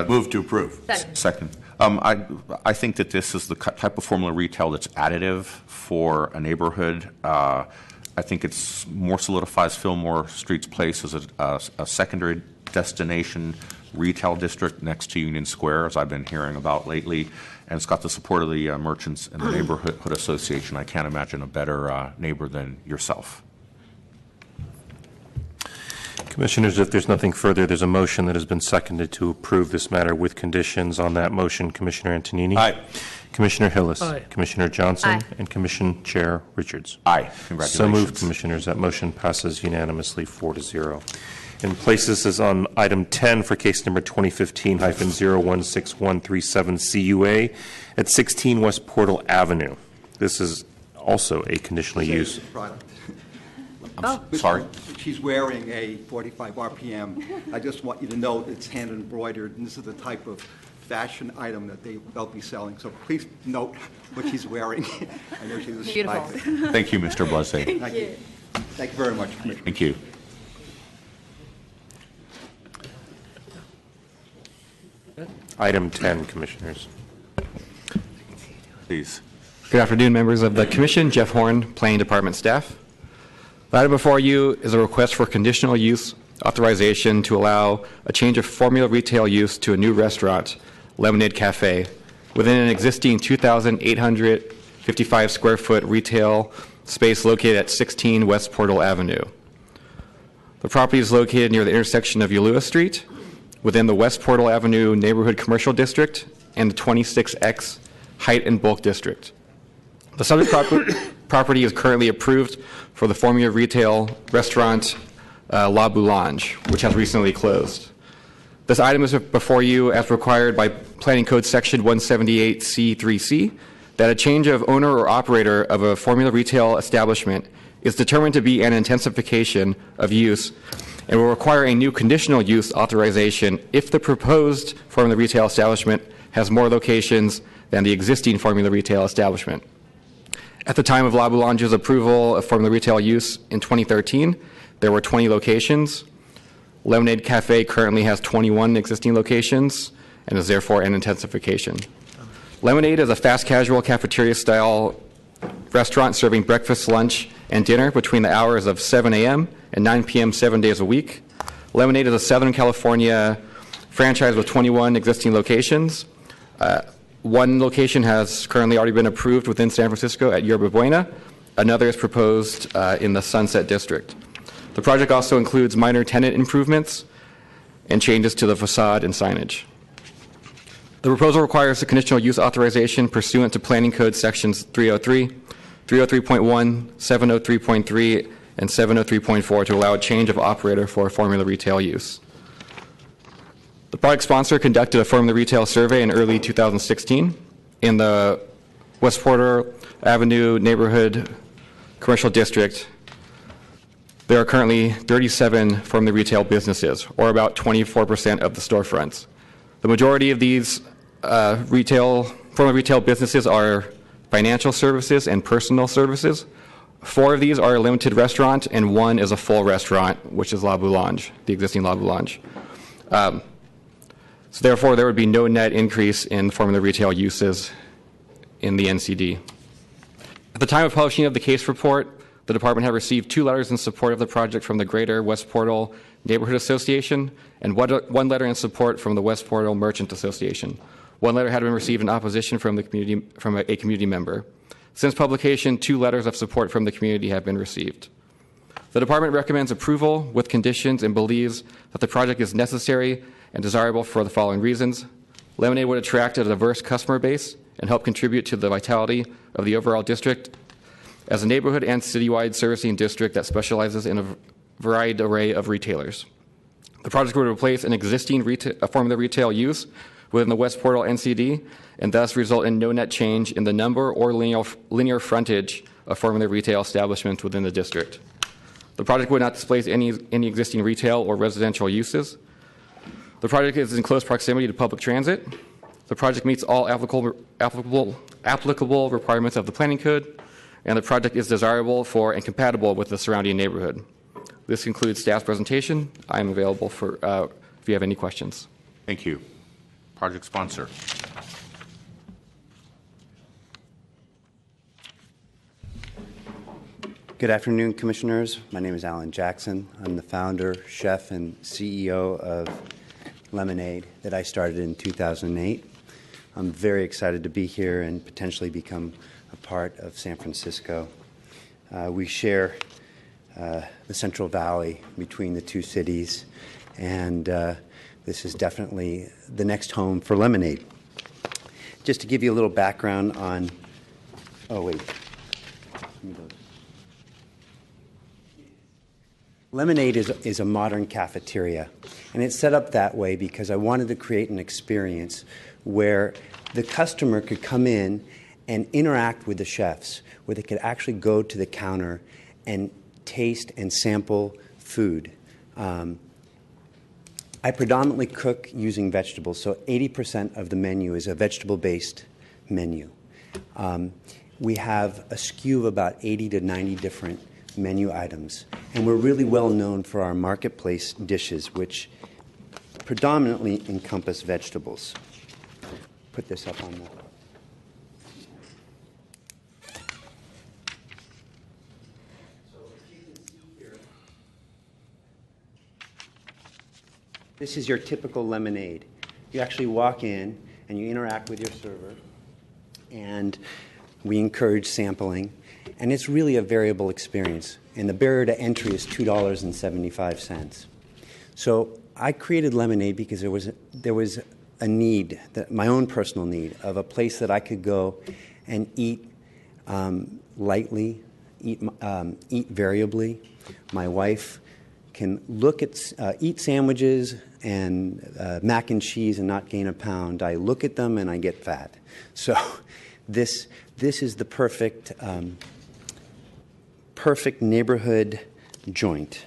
S3: Move to approve.
S5: Second. I think that this is the type of formula retail that's additive for a neighborhood. I think it's more solidifies Fillmore Street's place as a secondary destination retail district next to Union Square, as I've been hearing about lately, and it's got the support of the merchants and the neighborhood association. I can't imagine a better neighbor than yourself.
S1: Commissioners, if there's nothing further, there's a motion that has been seconded to approve this matter with conditions. On that motion, Commissioner Antonini.
S3: Aye.
S1: Commissioner Hillis.
S7: Aye.
S1: Commissioner Johnson.
S2: Aye.
S1: And Commission Chair Richards.
S5: Aye. Congratulations.
S1: So moved, Commissioners. That motion passes unanimously 4-0. And places is on item 10 for case number 2015-016137 CUA at 16 West Portal Avenue. This is also a conditional use.
S5: Sorry?
S14: She's wearing a 45 RPM. I just want you to know it's hand embroidered, and this is the type of fashion item that they'll be selling. So please note what she's wearing. I know she's
S2: Beautiful.
S5: Thank you, Mr. Blase.
S14: Thank you. Thank you very much, Commissioner.
S5: Thank you.
S1: Item 10, Commissioners.
S5: Please.
S15: Good afternoon, members of the Commission. Jeff Horn, Planning Department staff. The item before you is a request for conditional use authorization to allow a change of formula retail use to a new restaurant, Lemonade Cafe, within an existing 2,855 square foot retail space located at 16 West Portal Avenue. The property is located near the intersection of Ulua Street, within the West Portal Avenue Neighborhood Commercial District and the 26X Height and Bulk District. The subject property is currently approved for the formula retail restaurant La Boulange, which has recently closed. This item is before you as required by Planning Code Section 178C3C that a change of owner or operator of a formula retail establishment is determined to be an intensification of use and will require a new conditional use authorization if the proposed formula retail establishment has more locations than the existing formula retail establishment. At the time of La Boulange's approval of formula retail use in 2013, there were 20 locations. Lemonade Cafe currently has 21 existing locations and is therefore an intensification. Lemonade is a fast casual cafeteria style restaurant serving breakfast, lunch, and dinner between the hours of 7 a.m. and 9 p.m. 7 days a week. Lemonade is a Southern California franchise with 21 existing locations. One location has currently already been approved within San Francisco at Yerba Buena. Another is proposed in the Sunset District. The project also includes minor tenant improvements and changes to the facade and signage. The proposal requires a conditional use authorization pursuant to Planning Code Sections 303, 303.1, 703.3, and 703.4 to allow a change of operator for formula retail use. The project sponsor conducted a formula retail survey in early 2016 in the West Porter Avenue neighborhood commercial district. There are currently 37 formula retail businesses, or about 24% of the storefronts. The majority of these formula retail businesses are financial services and personal services. 4 of these are a limited restaurant, and 1 is a full restaurant, which is La Boulange, the existing La Boulange. So therefore, there would be no net increase in formula retail uses in the NCD. At the time of publishing of the case report, the department had received 2 letters in support of the project from the Greater West Portal Neighborhood Association and 1 letter in support from the West Portal Merchant Association. 1 letter had been received in opposition from a community member. Since publication, 2 letters of support from the community have been received. The department recommends approval with conditions and believes that the project is necessary and desirable for the following reasons. Lemonade would attract a diverse customer base and help contribute to the vitality of the overall district as a neighborhood and citywide servicing district that specializes in a varied array of retailers. The project would replace an existing formula retail use within the West Portal NCD and thus result in no net change in the number or linear frontage of formula retail establishments within the district. The project would not displace any existing retail or residential uses. The project is in close proximity to public transit. The project meets all applicable requirements of the Planning Code, and the project is desirable for and compatible with the surrounding neighborhood. This concludes staff's presentation. I am available for if you have any questions.
S5: Thank you. Project sponsor.
S16: Good afternoon, Commissioners. My name is Alan Jackson. I'm the founder, chef, and CEO of Lemonade that I started in 2008. I'm very excited to be here and potentially become a part of San Francisco. We share the Central Valley between the 2 cities, and this is definitely the next home for Lemonade. Just to give you a little background on, Lemonade is a modern cafeteria, and it's set up that way because I wanted to create an experience where the customer could come in and interact with the chefs, where they could actually go to the counter and taste and sample food. I predominantly cook using vegetables, so 80% of the menu is a vegetable-based menu. We have a SKU of about 80 to 90 different menu items, and we're really well known for our marketplace dishes, which predominantly encompass vegetables. Put this up on the... This is your typical Lemonade. You actually walk in and you interact with your server, and we encourage sampling, and it's really a variable experience, and the barrier to entry is $2.75. So I created Lemonade because there was a need, my own personal need, of a place that I could go and eat lightly, eat variably. My wife can eat sandwiches and mac and cheese and not gain a pound. I look at them and I get fat. So this is the perfect neighborhood joint.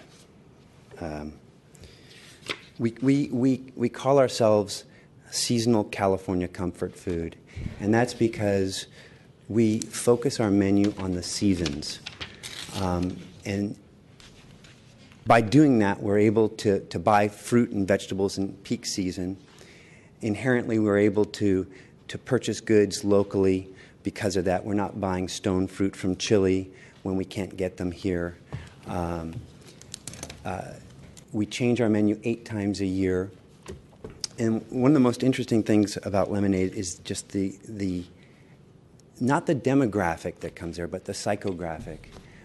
S16: We call ourselves seasonal California comfort food, and that's because we focus our menu on the seasons. And by doing that, we're able to buy fruit and vegetables in peak season. Inherently, we're able to purchase goods locally because of that. We're not buying stone fruit from Chile when we can't get them here. We change our menu 8 times a year. And one of the most interesting things about Lemonade is just the not the demographic that comes there, but the psychographic.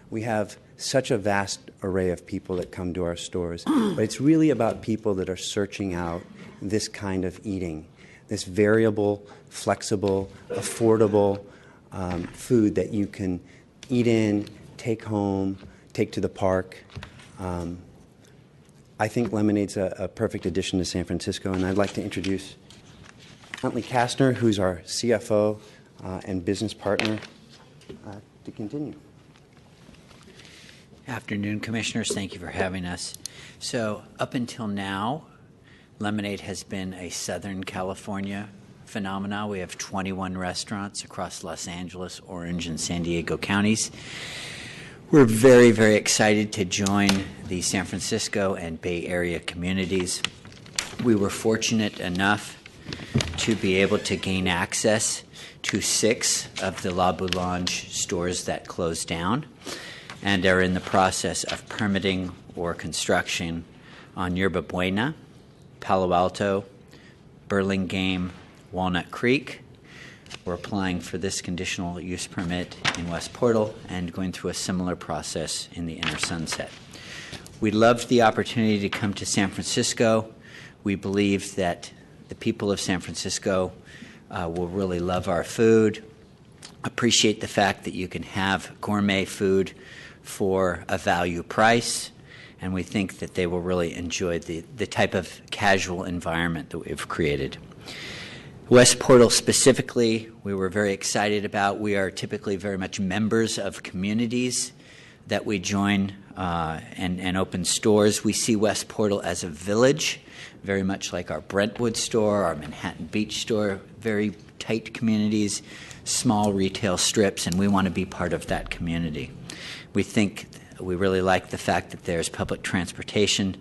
S16: We have such a vast array of people that come to our stores, but it's really about people that are searching out this kind of eating, this variable, flexible, affordable food that you can eat in, take home, take to the park. I think Lemonade's a perfect addition to San Francisco, and I'd like to introduce Huntley Kastner, who's our CFO and business partner, to continue.
S17: Afternoon, Commissioners. Thank you for having us. So up until now, Lemonade has been a Southern California phenomenon. We have 21 restaurants across Los Angeles, Orange, and San Diego counties. We're very, very excited to join the San Francisco and Bay Area communities. We were fortunate enough to be able to gain access to 6 of the La Boulange stores that closed down and are in the process of permitting or construction on Yerba Buena, Palo Alto, Burlingame, Walnut Creek. We're applying for this conditional use permit in West Portal and going through a similar process in the Inner Sunset. We loved the opportunity to come to San Francisco. We believe that the people of San Francisco will really love our food, appreciate the fact that you can have gourmet food for a value price, and we think that they will really enjoy the type of casual environment that we've created. West Portal specifically, we were very excited about. We are typically very much members of communities that we join and open stores. We see West Portal as a village, very much like our Brentwood store, our Manhattan Beach store, very tight communities, small retail strips, and we want to be part of that community. We really like the fact that there's public transportation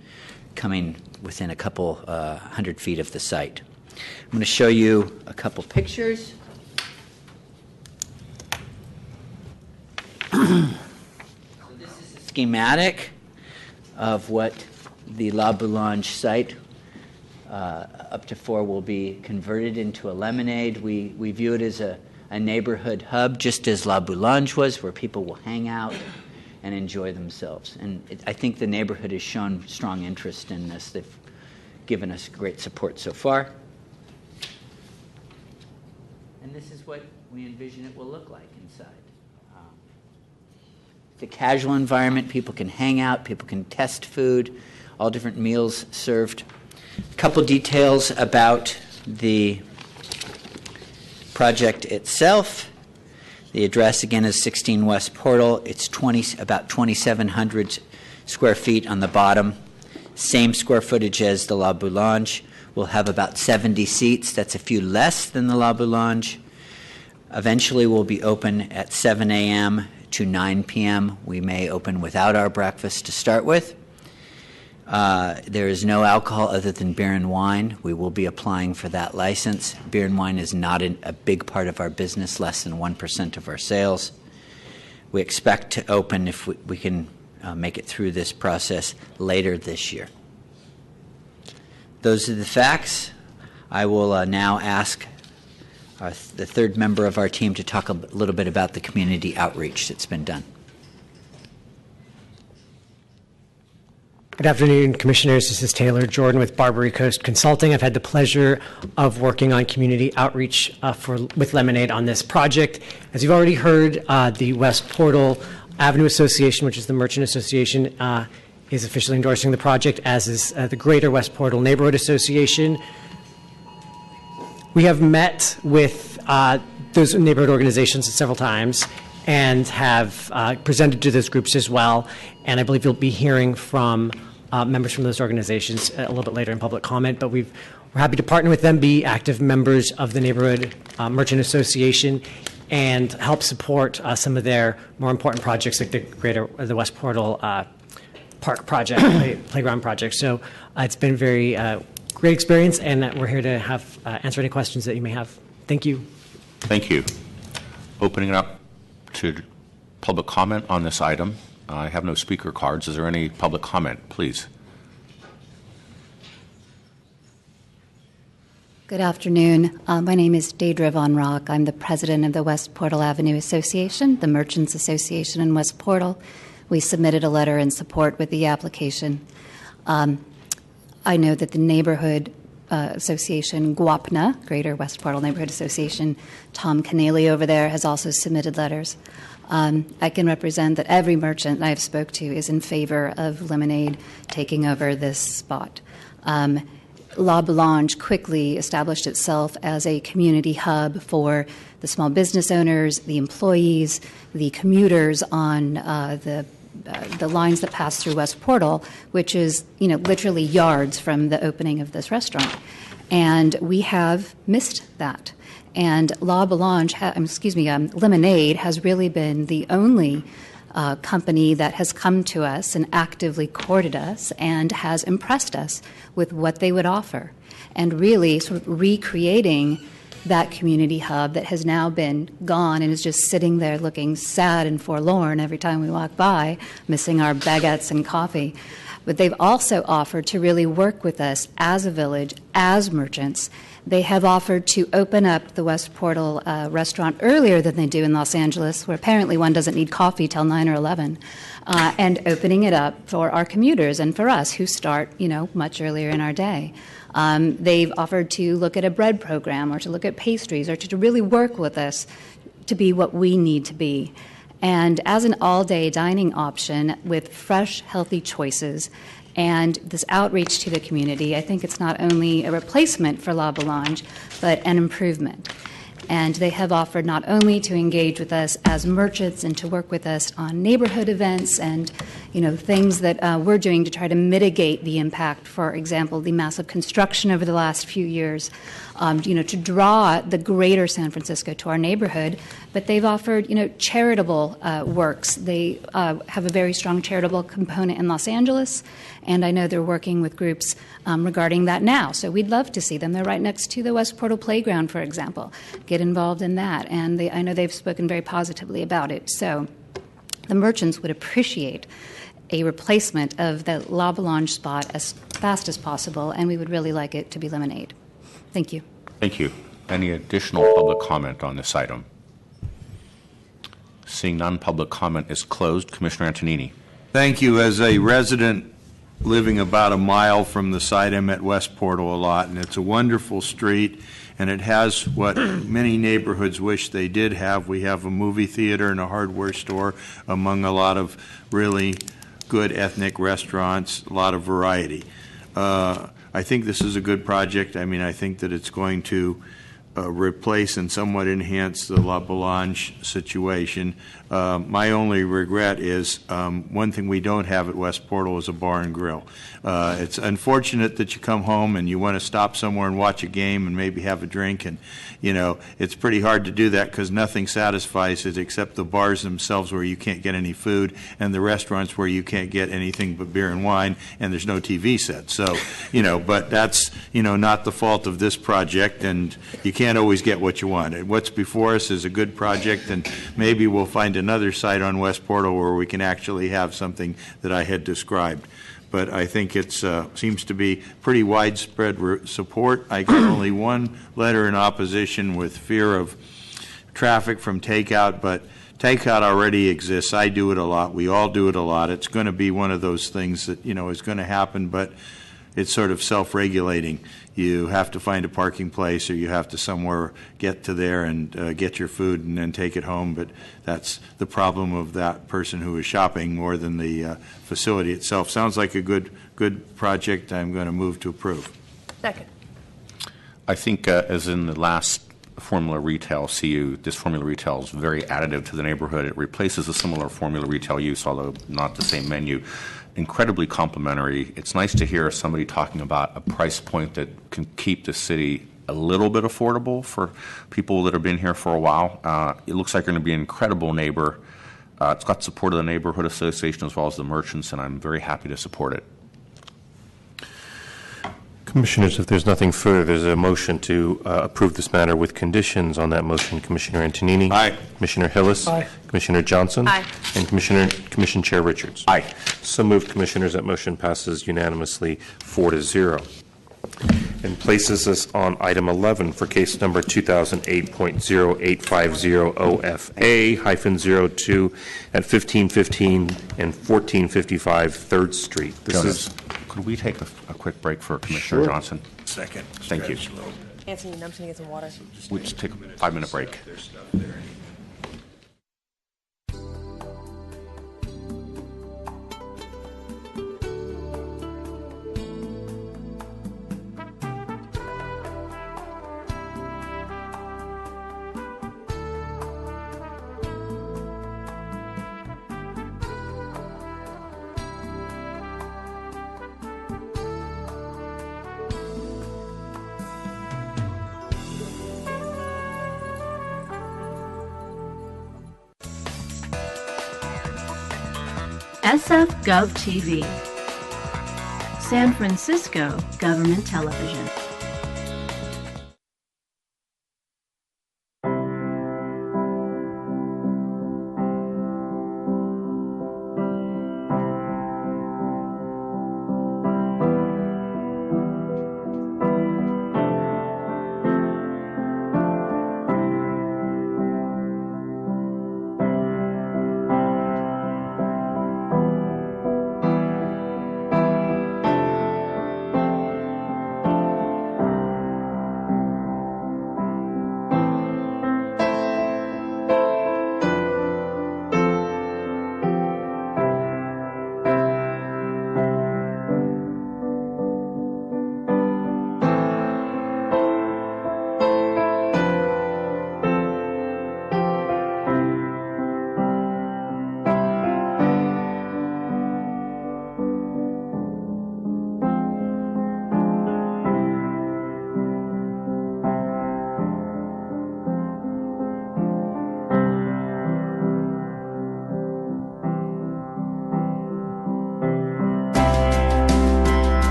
S17: coming within a couple 100 feet of the site. I'm going to show you a couple pictures. So this is a schematic of what the La Boulange site up to 4 will be converted into a Lemonade. We view it as a neighborhood hub, just as La Boulange was, where people will hang out and enjoy themselves. And I think the neighborhood has shown strong interest in this. They've given us great support so far. And this is what we envision it will look like inside. It's a casual environment. People can hang out. People can test food. All different meals served. A couple details about the project itself. The address, again, is 16 West Portal. It's about 2,700 square feet on the bottom. Same square footage as the La Boulange. We'll have about 70 seats. That's a few less than the La Boulange. Eventually, we'll be open at 7 a.m. to 9 p.m. We may open without our breakfast to start with. There is no alcohol other than beer and wine. We will be applying for that license. Beer and wine is not a big part of our business, less than 1% of our sales. We expect to open, if we can make it through this process, later this year. Those are the facts. I will now ask the third member of our team to talk a little bit about the community outreach that's been done.
S18: Good afternoon, Commissioners. This is Taylor Jordan with Barbary Coast Consulting. I've had the pleasure of working on community outreach with Lemonade on this project. As you've already heard, the West Portal Avenue Association, which is the merchant association, is officially endorsing the project, as is the Greater West Portal Neighborhood Association. We have met with those neighborhood organizations several times and have presented to those groups as well. And I believe you'll be hearing from members from those organizations a little bit later in public comment. But we're happy to partner with them, be active members of the Neighborhood Merchant Association, and help support some of their more important projects like the West Portal Park project, playground project. So it's been very great experience, and we're here to have answer any questions that you may have. Thank you.
S5: Thank you. Opening it up to public comment on this item. I have no speaker cards. Is there any public comment, please?
S19: Good afternoon. My name is Deidre Von Rock. I'm the president of the West Portal Avenue Association, the Merchants Association in West Portal. We submitted a letter in support with the application. I know that the neighborhood association, GWAPNA, Greater West Portal Neighborhood Association, Tom Canale over there has also submitted letters. I can represent that every merchant I have spoke to is in favor of Lemonade taking over this spot. La Boulange quickly established itself as a community hub for the small business owners, the employees, the commuters on the lines that pass through West Portal, which is, literally yards from the opening of this restaurant. And we have missed that. And La Boulange, Lemonade has really been the only company that has come to us and actively courted us and has impressed us with what they would offer, and really sort of recreating that community hub that has now been gone and is just sitting there looking sad and forlorn every time we walk by, missing our baguettes and coffee. But they've also offered to really work with us as a village, as merchants. They have offered to open up the West Portal restaurant earlier than they do in Los Angeles, where apparently one doesn't need coffee till 9 or 11, and opening it up for our commuters and for us who start, much earlier in our day. They've offered to look at a bread program or to look at pastries or to really work with us to be what we need to be. And as an all-day dining option with fresh, healthy choices and this outreach to the community, I think it's not only a replacement for La Boulange, but an improvement. And they have offered not only to engage with us as merchants and to work with us on neighborhood events and, things that we're doing to try to mitigate the impact, for example, the massive construction over the last few years, to draw the greater San Francisco to our neighborhood. But they've offered, charitable works. They have a very strong charitable component in Los Angeles, and I know they're working with groups regarding that now. So we'd love to see them. They're right next to the West Portal Playground, for example. Get involved in that. And I know they've spoken very positively about it. So the merchants would appreciate a replacement of the La Boulange spot as fast as possible, and we would really like it to be Lemonade. Thank you.
S5: Thank you. Any additional public comment on this item? Seeing none, public comment is closed. Commissioner Antonini.
S3: Thank you. As a resident living about a mile from the site, I'm at West Portal a lot, and it's a wonderful street, and it has what many neighborhoods wish they did have. We have a movie theater and a hardware store, among a lot of really good ethnic restaurants, a lot of variety. I think this is a good project. I think that it's going to replace and somewhat enhance the La Boulange situation. My only regret is one thing we don't have at West Portal is a bar and grill. It's unfortunate that you come home and you want to stop somewhere and watch a game and maybe have a drink, and it's pretty hard to do that because nothing satisfies it except the bars themselves where you can't get any food and the restaurants where you can't get anything but beer and wine and there's no TV set. So, but that's, not the fault of this project, and you can't always get what you want. And what's before us is a good project, and maybe we'll find another site on West Portal where we can actually have something that I had described. But I think it seems to be pretty widespread support. I got only one letter in opposition with fear of traffic from takeout, but takeout already exists. I do it a lot. We all do it a lot. It's going to be one of those things that, is going to happen, but it's sort of self-regulating. You have to find a parking place, or you have to somewhere get to there and get your food and then take it home. But that's the problem of that person who is shopping more than the facility itself. Sounds like a good project. I'm going to move to approve.
S2: Second.
S5: I think, as in the last Formula Retail CU. This Formula Retail is very additive to the neighborhood. It replaces a similar Formula Retail use, although not the same menu. Incredibly complimentary. It's nice to hear somebody talking about a price point that can keep the city a little bit affordable for people that have been here for a while. It looks like they're going to be an incredible neighbor. It's got support of the neighborhood association as well as the merchants, and I'm very happy to support it.
S1: Commissioners, if there's nothing further, there's a motion to approve this matter with conditions. On that motion, Commissioner Antonini.
S3: Aye.
S1: Commissioner Hillis.
S7: Aye.
S1: Commissioner Johnson.
S2: Aye.
S1: And Commission Chair Richards.
S5: Aye.
S1: So moved, Commissioners. That motion passes unanimously 4-0. And places us on item 11 for case number 2008.0850 OFA-02 at 1515 and 1455 3rd Street.
S5: Could we take a quick break for Commissioner Johnson?
S3: Second.
S5: Thank you.
S2: Anthony, I'm just going to get some water.
S5: We'll just take a 5-minute break.
S20: SF Gov TV, San Francisco Government Television.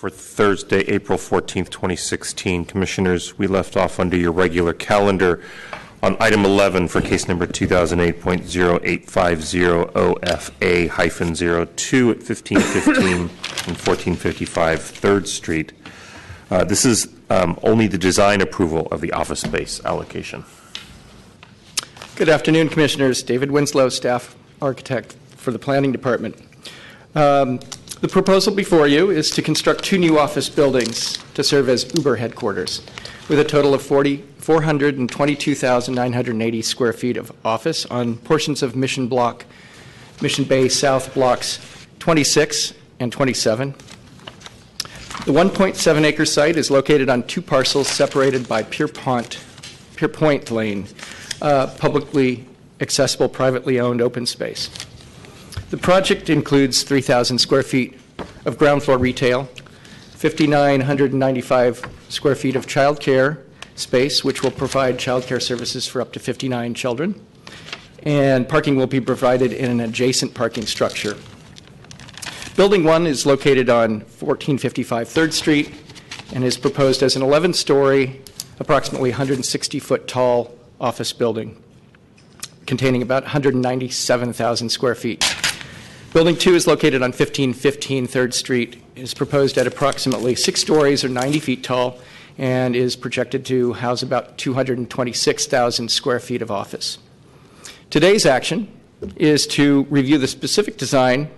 S1: for Thursday, April 14th, 2016. Commissioners, we left off under your regular calendar on item 11 for case number 2008.0850 OFA-02 at 1515 and 1455 3rd Street. This is only the design approval of the office space allocation.
S21: Good afternoon, Commissioners. David Winslow, Staff Architect for the Planning Department. The proposal before you is to construct 2 new office buildings to serve as Uber headquarters, with a total of 422,980 square feet of office on portions of Mission Bay South Blocks 26 and 27. The 1.7-acre site is located on 2 parcels separated by Pierpoint Lane, publicly accessible, privately owned open space. The project includes 3,000 square feet of ground floor retail, 5,995 square feet of child care space, which will provide child care services for up to 59 children, and parking will be provided in an adjacent parking structure. Building 1 is located on 1455 3rd Street and is proposed as an 11-story, approximately 160-foot tall office building containing about 197,000 square feet. Building 2 is located on 1515 3rd Street. It is proposed at approximately 6 stories or 90 feet tall and is projected to house about 226,000 square feet of office. Today's action is to review the specific design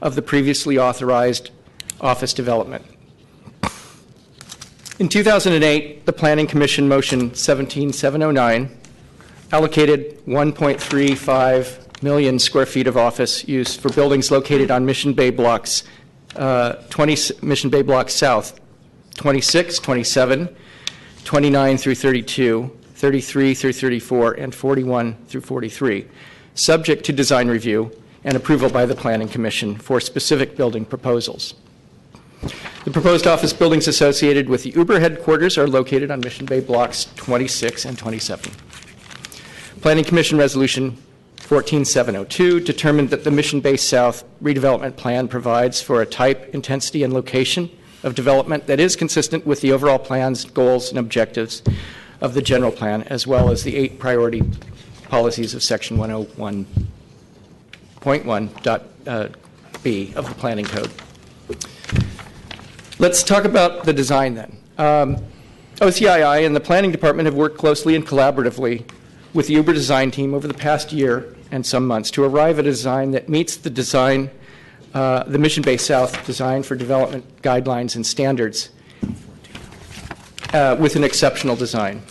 S21: of the previously authorized office development. In 2008, the Planning Commission Motion 17709 allocated 1.35 million square feet of office use for buildings located on Mission Bay Blocks, Mission Bay Blocks South, 26, 27, 29 through 32, 33 through 34, and 41 through 43, subject to design review and approval by the Planning Commission for specific building proposals. The proposed office buildings associated with the Uber headquarters are located on Mission Bay Blocks 26 and 27. Planning Commission Resolution 14702 determined that the Mission Bay South redevelopment plan provides for a type, intensity, and location of development that is consistent with the overall plan's goals and objectives of the general plan, as well as the 8 priority policies of Section 101.1.b of the Planning Code. Let's talk about the design then. OCII and the Planning Department have worked closely and collaboratively with the Uber design team over the past year and some months to arrive at a design that meets the design, the Mission Bay South design for development guidelines and standards with an exceptional design.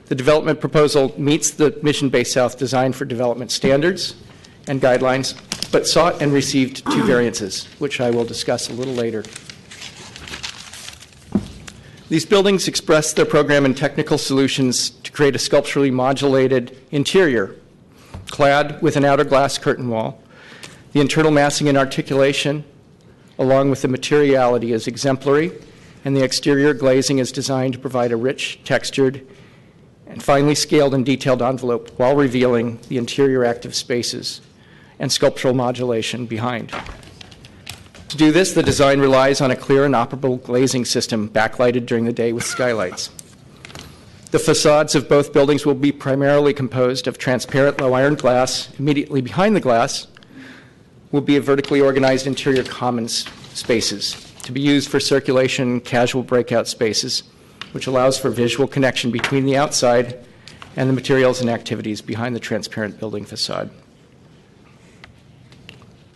S21: The development proposal meets the Mission Bay South design for development standards and guidelines, but sought and received 2 variances, which I will discuss a little later. These buildings express their program and technical solutions to create a sculpturally modulated interior, clad with an outer glass curtain wall. The internal massing and articulation, along with the materiality, is exemplary, and the exterior glazing is designed to provide a rich, textured, and finely scaled and detailed envelope while revealing the interior active spaces and sculptural modulation behind. To do this, the design relies on a clear and operable glazing system backlighted during the day with skylights. The facades of both buildings will be primarily composed of transparent low iron glass. Immediately behind the glass will be a vertically organized interior commons spaces to be used for circulation, casual breakout spaces, which allows for visual connection between the outside and the materials and activities behind the transparent building facade.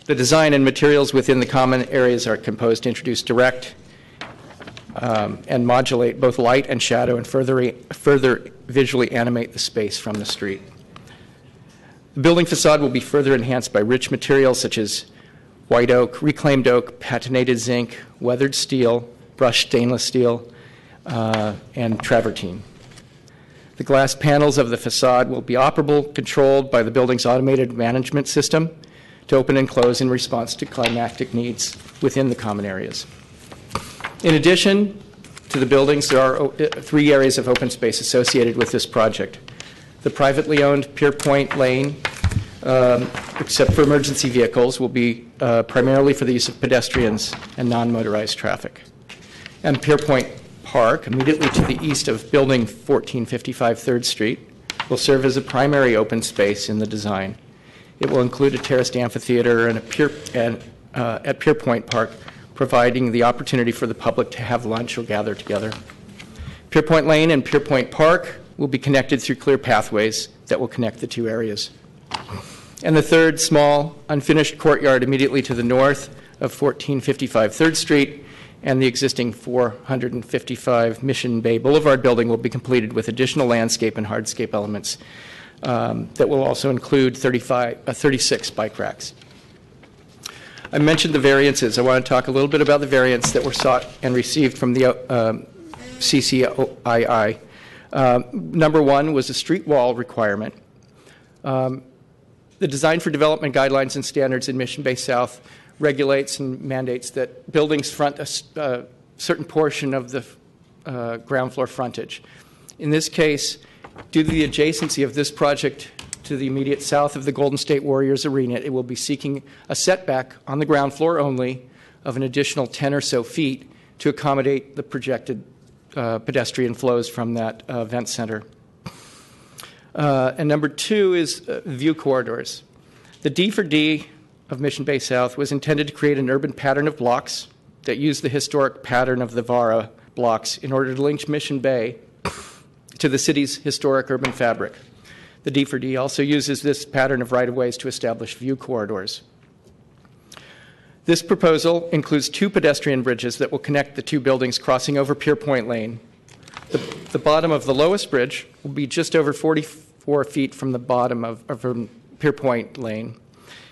S21: The design and materials within the common areas are composed to introduce direct and modulate both light and shadow and further visually animate the space from the street. The building facade will be further enhanced by rich materials such as white oak, reclaimed oak, patinated zinc, weathered steel, brushed stainless steel, and travertine. The glass panels of the facade will be operable, controlled by the building's automated management system to open and close in response to climactic needs within the common areas. In addition to the buildings, there are 3 areas of open space associated with this project. The privately owned Pierpoint Lane except for emergency vehicles, will be primarily for the use of pedestrians and non-motorized traffic. And Pierpoint Park, immediately to the east of Building 1455 3rd Street, will serve as a primary open space in the design. It will include a terraced amphitheater and at Pierpoint Park, providing the opportunity for the public to have lunch or gather together. Pierpoint Lane and Pierpoint Park will be connected through clear pathways that will connect the two areas. And the third small, unfinished courtyard immediately to the north of 1455 3rd Street and the existing 455 Mission Bay Boulevard building will be completed with additional landscape and hardscape elements that will also include 36 bike racks. I mentioned the variances. I want to talk a little bit about the variants that were sought and received from the CCII. Number one was a street wall requirement. The Design for Development Guidelines and Standards in Mission Bay South regulates and mandates that buildings front a certain portion of the ground floor frontage. In this case, due to the adjacency of this project to the immediate south of the Golden State Warriors Arena, it will be seeking a setback on the ground floor only of an additional 10 or so feet to accommodate the projected pedestrian flows from that event center. And number two is view corridors. The D for D of Mission Bay South was intended to create an urban pattern of blocks that used the historic pattern of the Vara blocks in order to link Mission Bay to the city's historic urban fabric. The D for D also uses this pattern of right-of-ways to establish view corridors. This proposal includes two pedestrian bridges that will connect the two buildings crossing over Pierpoint Lane. The bottom of the lowest bridge will be just over 44 feet from the bottom of Pierpoint Lane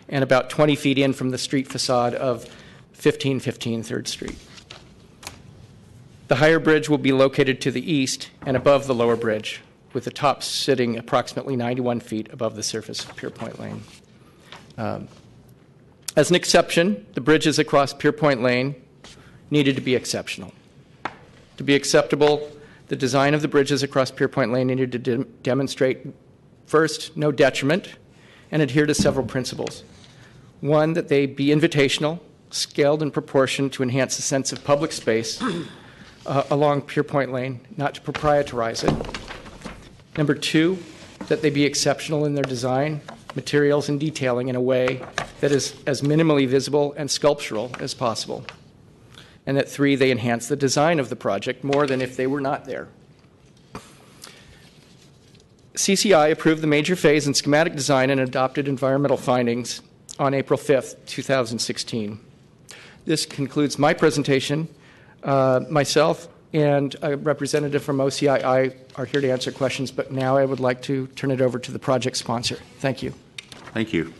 S21: and about 20 feet in from the street facade of 1515 3rd Street. The higher bridge will be located to the east and above the lower bridge, with the top sitting approximately 91 feet above the surface of Pierpoint Lane. As an exception, the bridges across Pierpoint Lane needed to be exceptional. To be acceptable, the design of the bridges across Pierpoint Lane needed to demonstrate, first, no detriment, and adhere to several principles. One, that they be invitational, scaled in proportion to enhance a sense of public space along Pierpoint Lane, not to proprietarize it. Number two, that they be exceptional in their design, materials, and detailing in a way that is as minimally visible and sculptural as possible. And that three, they enhance the design of the project more than if they were not there. CCI approved the major phase and schematic design and adopted environmental findings on April 5th, 2016. This concludes my presentation. Myself and a representative from OCII are here to answer questions, but now I would like to turn it over to the project sponsor. Thank you.
S4: Thank you.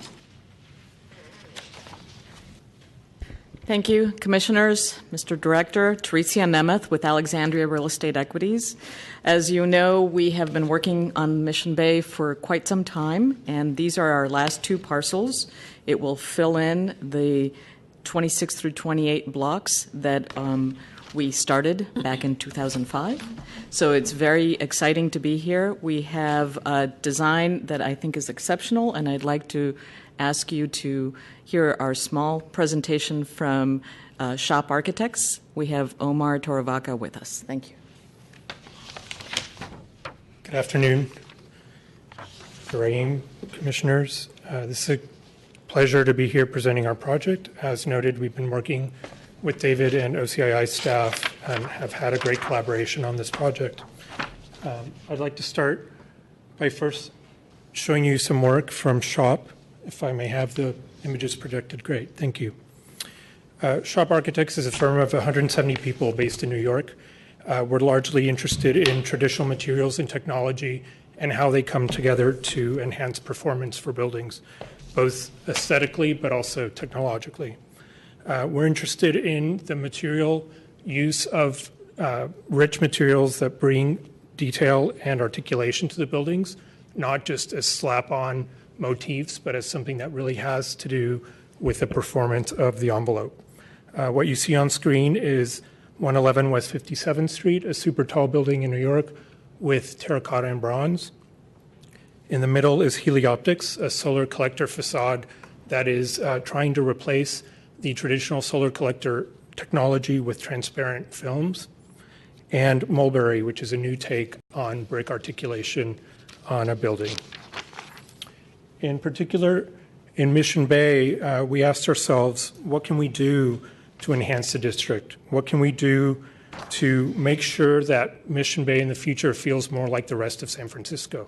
S4: Thank you, Commissioners, Mr. Director. Teresia Nemeth with Alexandria Real Estate Equities. As you know, we have been working on Mission Bay for quite some time, and these are our last two parcels. It will fill in the 26 through 28 blocks that we started back in 2005. So it's very exciting to be here. We have a design that I think is exceptional, and I'd like to ask you to hear our small presentation from Shop Architects. We have Omar Toravaca with us. Thank you.
S22: Good afternoon, Rahim, Commissioners. This is a pleasure to be here presenting our project. As noted, we've been working with David and OCII staff and have had a great collaboration on this project. I'd like to start by first showing you some work from Shop. If I may have the images projected, great, thank you. Shop Architects is a firm of 170 people based in New York. We're largely interested in traditional materials and technology and how they come together to enhance performance for buildings, both aesthetically but also technologically. We're interested in the material use of rich materials that bring detail and articulation to the buildings, not just as slap-on motifs, but as something that really has to do with the performance of the envelope. What you see on screen is 111 West 57th Street, a super tall building in New York with terracotta and bronze. In the middle is Helioptics, a solar collector facade that is trying to replace the traditional solar collector technology with transparent films, and Mulberry, which is a new take on brick articulation on a building. In particular, in Mission Bay, we asked ourselves, what can we do to enhance the district? What can we do to make sure that Mission Bay in the future feels more like the rest of San Francisco?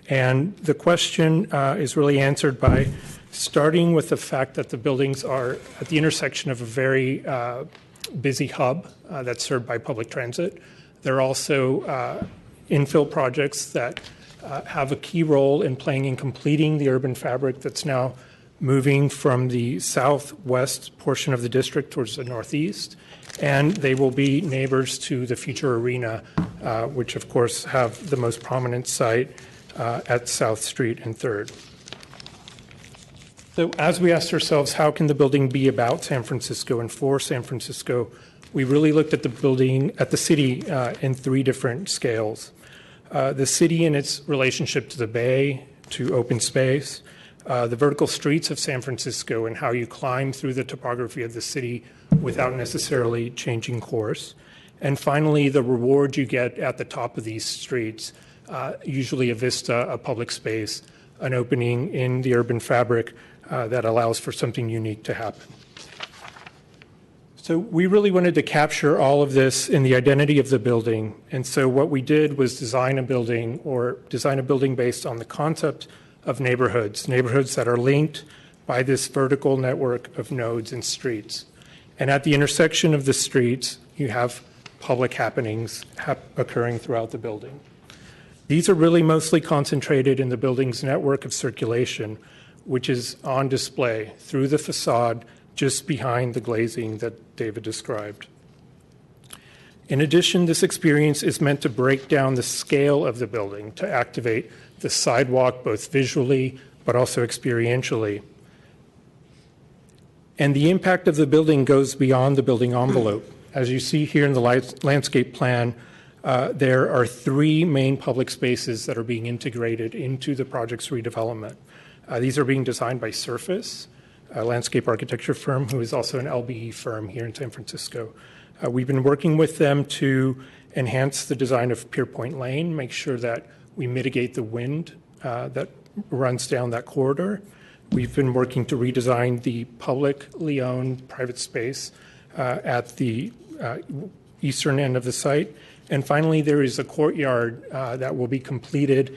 S22: And the question is really answered by starting with the fact that the buildings are at the intersection of a very busy hub that's served by public transit. There are also infill projects that have a key role in playing in completing the urban fabric that's now moving from the southwest portion of the district towards the northeast. And they will be neighbors to the future arena, which of course have the most prominent site at South Street and 3rd. So as we asked ourselves, how can the building be about San Francisco and for San Francisco, we really looked at the city in 3 different scales. The city in its relationship to the bay, to open space, the vertical streets of San Francisco and how you climb through the topography of the city without necessarily changing course. And finally, the reward you get at the top of these streets, usually a vista, a public space, an opening in the urban fabric that allows for something unique to happen. So we really wanted to capture all of this in the identity of the building. And so what we did was design a building based on the concept of neighborhoods that are linked by this vertical network of nodes and streets. And at the intersection of the streets, you have public happenings occurring throughout the building. These are really mostly concentrated in the building's network of circulation, which is on display through the facade just behind the glazing that David described. In addition, this experience is meant to break down the scale of the building, to activate the sidewalk both visually but also experientially. And the impact of the building goes beyond the building envelope. As you see here in the landscape plan, there are 3 main public spaces that are being integrated into the project's redevelopment. These are being designed by Surface, a landscape architecture firm who is also an LBE firm here in San Francisco. We've been working with them to enhance the design of Pierpoint Lane, make sure that we mitigate the wind that runs down that corridor. We've been working to redesign the publicly owned private space at the eastern end of the site. And finally, there is a courtyard that will be completed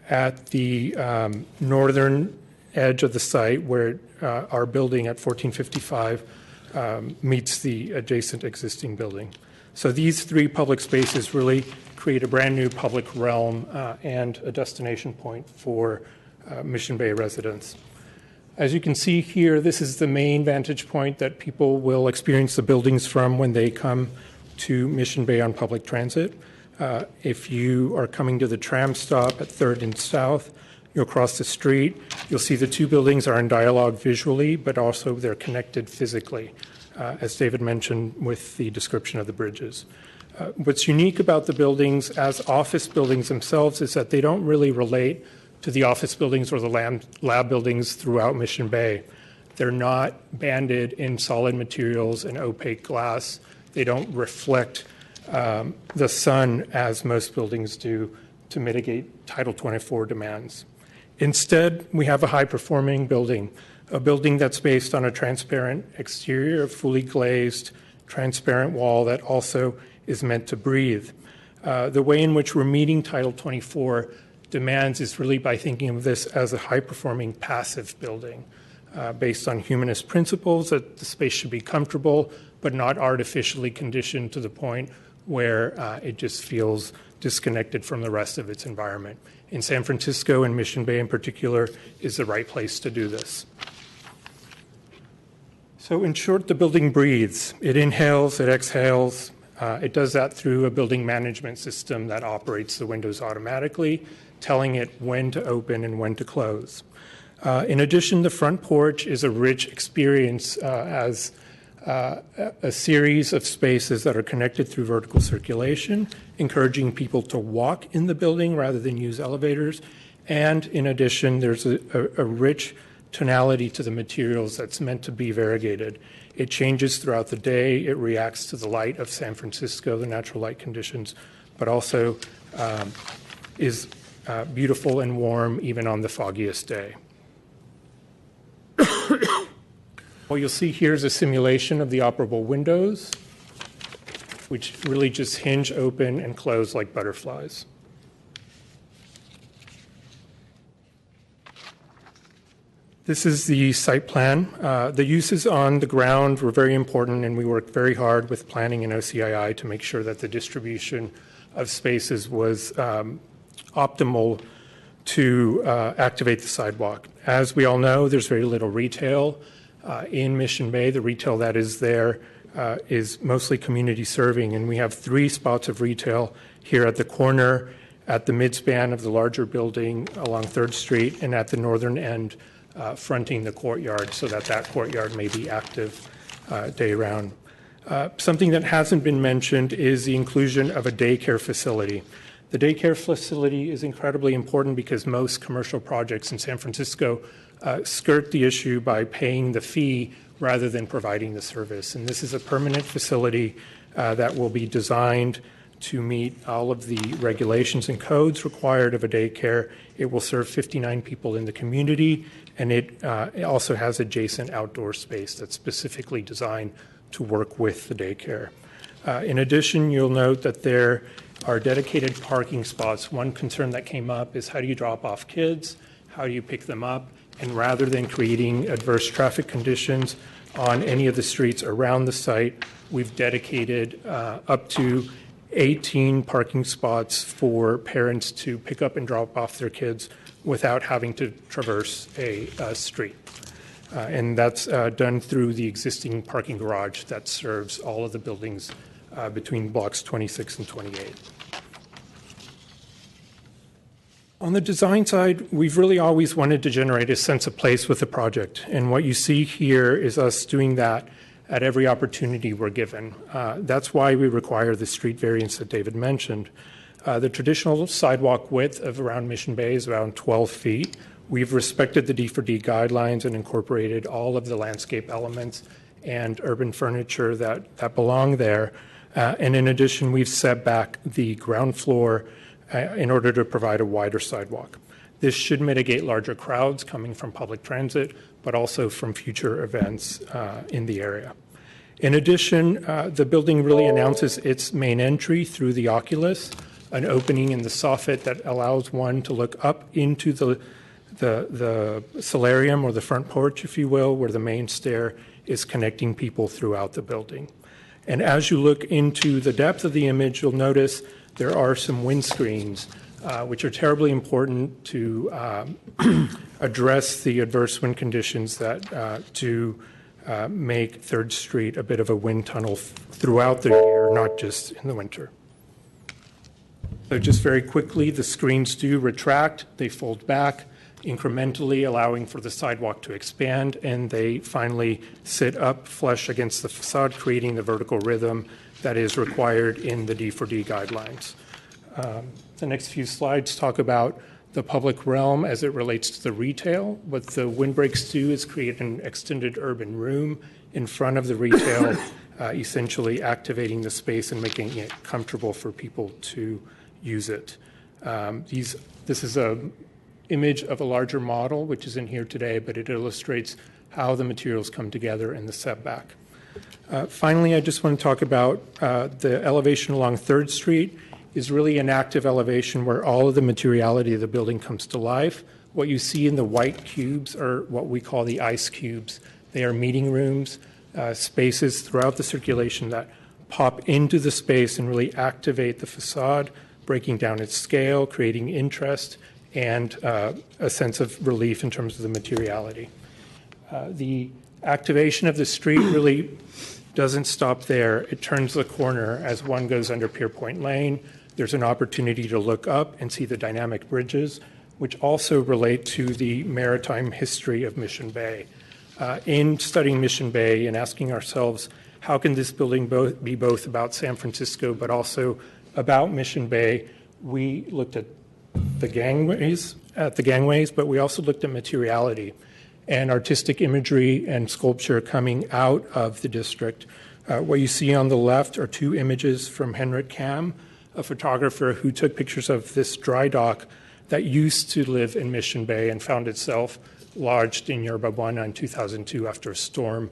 S22: at the northern edge of the site where our building at 1455 meets the adjacent existing building. So these 3 public spaces really create a brand new public realm and a destination point for Mission Bay residents. As you can see here, this is the main vantage point that people will experience the buildings from when they come to Mission Bay on public transit. If you are coming to the tram stop at 3rd and South, you'll cross the street. You'll see the 2 buildings are in dialogue visually, but also they're connected physically, as David mentioned with the description of the bridges. What's unique about the buildings as office buildings themselves is that they don't really relate to the office buildings or the lab buildings throughout Mission Bay. They're not banded in solid materials and opaque glass. They don't reflect the sun as most buildings do to mitigate Title 24 demands. Instead, we have a high-performing building, a building that's based on a transparent exterior, a fully glazed, transparent wall that also is meant to breathe. The way in which we're meeting Title 24 demands is really by thinking of this as a high-performing passive building based on humanist principles that the space should be comfortable but not artificially conditioned to the point where it just feels disconnected from the rest of its environment. In San Francisco and Mission Bay in particular is the right place to do this. So in short, the building breathes. It inhales, it exhales. It does that through a building management system that operates the windows automatically, telling it when to open and when to close. In addition, the front porch is a rich experience as a series of spaces that are connected through vertical circulation, encouraging people to walk in the building rather than use elevators, And in addition, there's a rich tonality to the materials that's meant to be variegated. It changes throughout the day. It reacts to the light of San Francisco, the natural light conditions, but also is beautiful and warm even on the foggiest day. What you'll see here is a simulation of the operable windows, which really just hinge open and close like butterflies. This is the site plan. The uses on the ground were very important, and we worked very hard with planning and OCII to make sure that the distribution of spaces was optimal to activate the sidewalk. As we all know, there's very little retail in Mission Bay. The retail that is there is mostly community serving, and we have 3 spots of retail here at the corner, at the midspan of the larger building along 3rd Street, and at the northern end fronting the courtyard, so that courtyard may be active day round. Something that hasn't been mentioned is the inclusion of a daycare facility. The daycare facility is incredibly important because most commercial projects in San Francisco skirt the issue by paying the fee rather than providing the service. And this is a permanent facility that will be designed to meet all of the regulations and codes required of a daycare. It will serve 59 people in the community, and it also has adjacent outdoor space that's specifically designed to work with the daycare. In addition, you'll note that there are dedicated parking spots. One concern that came up is how do you drop off kids? How do you pick them up? And rather than creating adverse traffic conditions on any of the streets around the site, we've dedicated up to 18 parking spots for parents to pick up and drop off their kids without having to traverse a street. And that's done through the existing parking garage that serves all of the buildings between blocks 26 and 28. On the design side, we've really always wanted to generate a sense of place with the project. And what you see here is us doing that at every opportunity we're given. That's why we require the street variance that David mentioned. The traditional sidewalk width of around Mission Bay is around 12 feet. We've respected the D4D guidelines and incorporated all of the landscape elements and urban furniture that belong there. And in addition, we've set back the ground floor in order to provide a wider sidewalk. This should mitigate larger crowds coming from public transit, but also from future events in the area. In addition, the building really announces its main entry through the oculus, an opening in the soffit that allows one to look up into the solarium, or the front porch, if you will, where the main stair is connecting people throughout the building. And as you look into the depth of the image, you'll notice there are some windscreens, which are terribly important to address the adverse wind conditions that make 3rd Street a bit of a wind tunnel throughout the year, not just in the winter. So just very quickly, the screens do retract. They fold back incrementally, allowing for the sidewalk to expand, and they finally sit up flush against the facade, creating the vertical rhythm that is required in the D4D guidelines. The next few slides talk about the public realm as it relates to the retail. What the windbreaks do is create an extended urban room in front of the retail, essentially activating the space and making it comfortable for people to use it. This is an image of a larger model, which isn't here today, but it illustrates how the materials come together in the setback. Finally, I just want to talk about the elevation along 3rd Street is really an active elevation where all of the materiality of the building comes to life. What you see in the white cubes are what we call the ice cubes. They are meeting rooms, spaces throughout the circulation that pop into the space and really activate the facade, breaking down its scale, creating interest, and a sense of relief in terms of the materiality. The activation of the street really doesn't stop there. It turns the corner as one goes under Pierpoint Lane. There's an opportunity to look up and see the dynamic bridges, which also relate to the maritime history of Mission Bay. In studying Mission Bay and asking ourselves, how can this building be both about San Francisco but also about Mission Bay, we looked at the gangways at the gangways, but we also looked at materiality and artistic imagery and sculpture coming out of the district. What you see on the left are two images from Henrik Kam, a photographer who took pictures of this dry dock that used to live in Mission Bay and found itself lodged in Yerba Buena in 2002 after a storm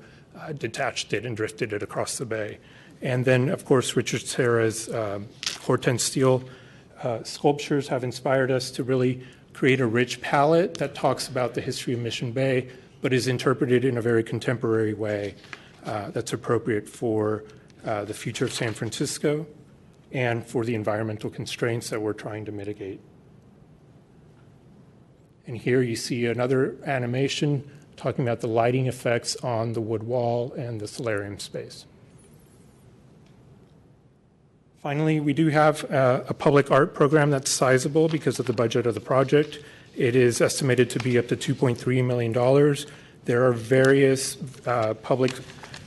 S22: detached it and drifted it across the bay. And then, of course, Richard Serra's Hortense Steele sculptures have inspired us to really create a rich palette that talks about the history of Mission Bay, but is interpreted in a very contemporary way that's appropriate for the future of San Francisco and for the environmental constraints that we're trying to mitigate. And here you see another animation talking about the lighting effects on the wood wall and the solarium space. Finally, we do have a public art program that's sizable because of the budget of the project. It is estimated to be up to $2.3 million. There are various public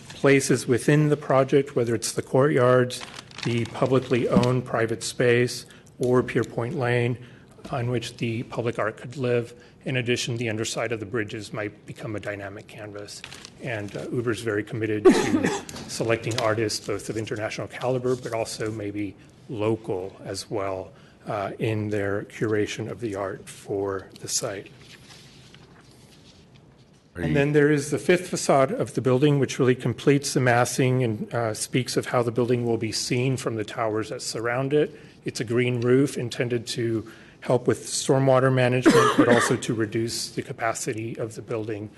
S22: places within the project, whether it's the courtyards, the publicly owned private space, or Pierpoint Lane, on which the public art could live. In addition, the underside of the bridges might become a dynamic canvas. And Uber is very committed to selecting artists, both of international caliber, but also maybe local as well, in their curation of the art for the site. And then there is the fifth facade of the building, which really completes the massing and speaks of how the building will be seen from the towers that surround it. It's a green roof intended to help with stormwater management, but also to reduce the capacity of the building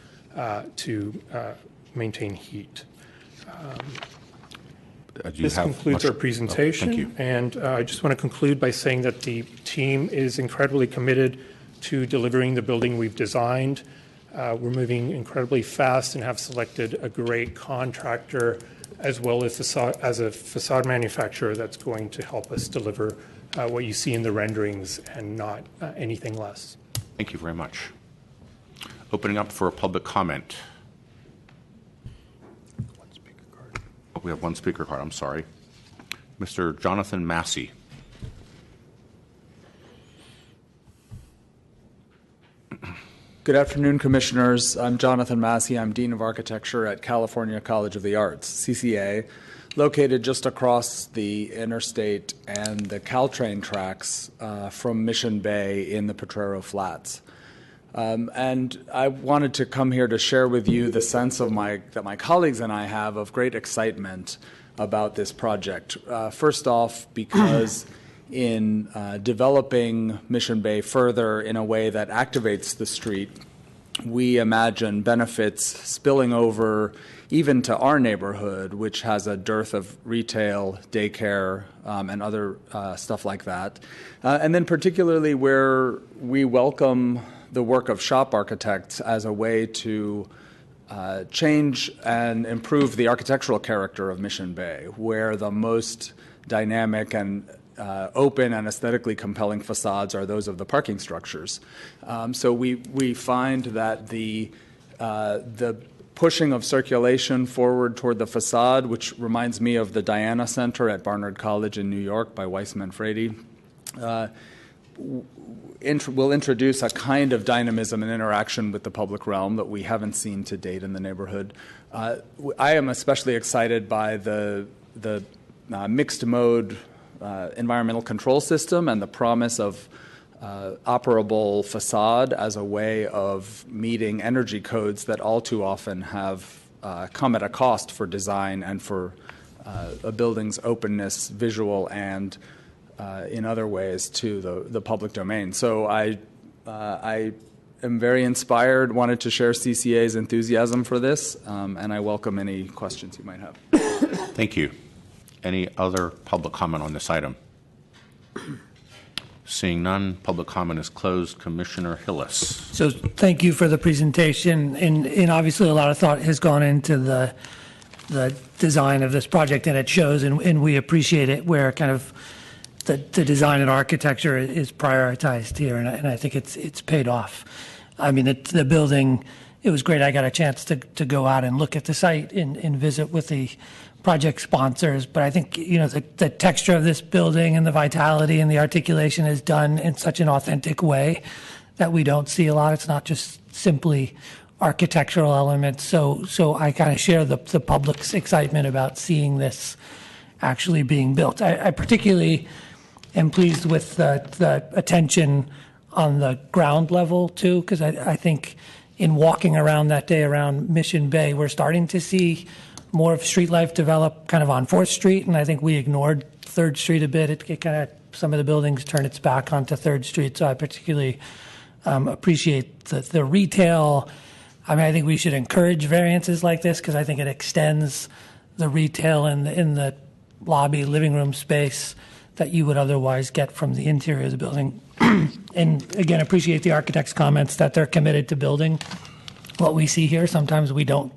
S22: to maintain heat. This concludes our presentation.
S5: Thank you.
S22: And I just want to conclude by saying that the team is incredibly committed to delivering the building we've designed. We're moving incredibly fast and have selected a great contractor as well as a facade manufacturer that's going to help us deliver what you see in the renderings and not anything less.
S5: Thank you very much. Opening up for public comment. Oh, we have one speaker card, I'm sorry. Mr. Jonathan Massey.
S6: Good afternoon, Commissioners. I'm Jonathan Massey. I'm Dean of Architecture at California College of the Arts, CCA, located just across the interstate and the Caltrain tracks from Mission Bay in the Potrero Flats. And I wanted to come here to share with you the sense of that my colleagues and I have of great excitement about this project. First off, because in developing Mission Bay further in a way that activates the street, we imagine benefits spilling over even to our neighborhood, which has a dearth of retail, daycare, and other stuff like that. And then particularly where we welcome the work of shop architects as a way to change and improve the architectural character of Mission Bay, where the most dynamic and open and aesthetically compelling facades are those of the parking structures. So we find that the pushing of circulation forward toward the facade, which reminds me of the Diana Center at Barnard College in New York by Weiss Manfredi, will introduce a kind of dynamism and interaction with the public realm that we haven't seen to date in the neighborhood. I am especially excited by the mixed mode environmental control system and the promise of operable facade as a way of meeting energy codes that all too often have come at a cost for design and for a building's openness, visual and in other ways to the public domain. So I am very inspired, wanted to share CCA's enthusiasm for this, and I welcome any questions you might have.
S5: Thank you. Any other public comment on this item? Seeing none, public comment is closed. Commissioner Hillis.
S9: So thank you for the presentation. And obviously a lot of thought has gone into the design of this project, and it shows, and we appreciate it, where kind of the design and architecture is prioritized here, and I think it's paid off. I mean, the building, it was great. I got a chance to go out and look at the site and visit with the project sponsors, but I think, you know, the texture of this building and the vitality and the articulation is done in such an authentic way that we don't see a lot. It's not just simply architectural elements. So I kind of share the public's excitement about seeing this actually being built. I particularly am pleased with the attention on the ground level too, because I think in walking around that day around Mission Bay, we're starting to see more of street life develop kind of on 4th Street, and I think we ignored 3rd Street a bit. It kind of, some of the buildings turn its back onto 3rd Street, so I particularly appreciate the retail. I mean, I think we should encourage variances like this because I think it extends the retail in the lobby, living room space that you would otherwise get from the interior of the building. And again, appreciate the architect's comments that they're committed to building what we see here. Sometimes we don't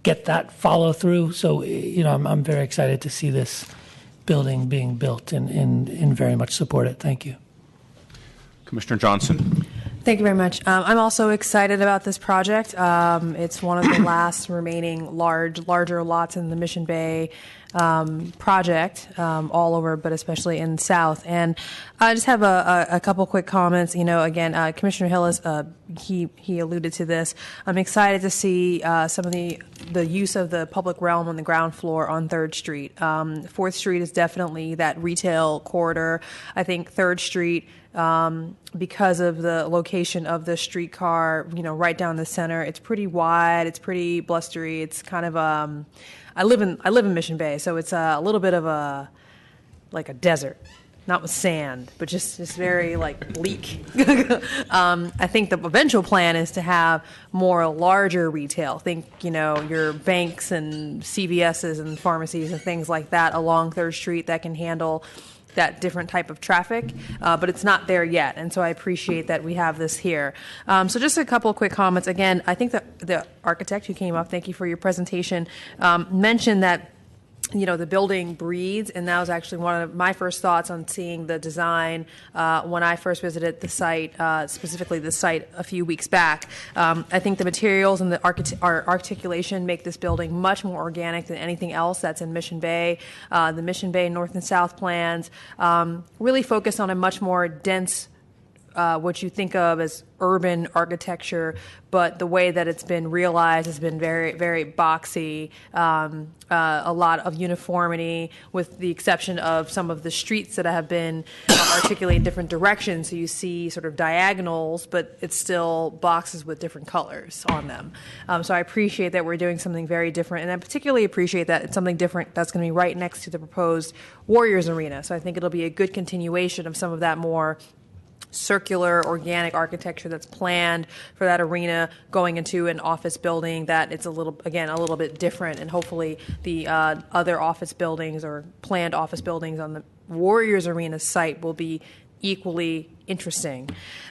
S9: get that follow through. So, I'm very excited to see this building being built and very much support it. Thank you.
S5: Commissioner Johnson.
S2: Thank you very much. I'm also excited about this project. It's one of the last remaining larger lots in the Mission Bay project, all over, but especially in the south. And I just have a couple quick comments. Again, Commissioner Hillis, he alluded to this. I'm excited to see some of the use of the public realm on the ground floor on 3rd Street. 4th Street is definitely that retail corridor. I think 3rd Street, because of the location of the streetcar, right down the center, it's pretty wide, it's pretty blustery. It's kind of I live in Mission Bay, so it's a little bit of a desert, not with sand, but just very bleak. I think the eventual plan is to have more larger retail. Think, your banks and CVS's and pharmacies and things like that along 3rd Street that can handle that different type of traffic, but it's not there yet, and so I appreciate that we have this here. So just a couple of quick comments. Again, I think that the architect who came up, thank you for your presentation, mentioned that the building breathes, and that was actually one of my first thoughts on seeing the design when I first visited the site, specifically the site a few weeks back. I think the materials and the articulation make this building much more organic than anything else that's in Mission Bay. The Mission Bay North and South plans really focus on a much more dense what you think of as urban architecture, but the way that it's been realized has been very, very boxy, a lot of uniformity, with the exception of some of the streets that have been articulated in different directions. So you see sort of diagonals, but it's still boxes with different colors on them. So I appreciate that we're doing something very different, and I particularly appreciate that it's something different that's going to be right next to the proposed Warriors Arena. So I think it'll be a good continuation of some of that more circular, organic architecture that's planned for that arena going into an office building that it's a little bit different, and hopefully the other office buildings or planned office buildings on the Warriors Arena site will be equally interesting.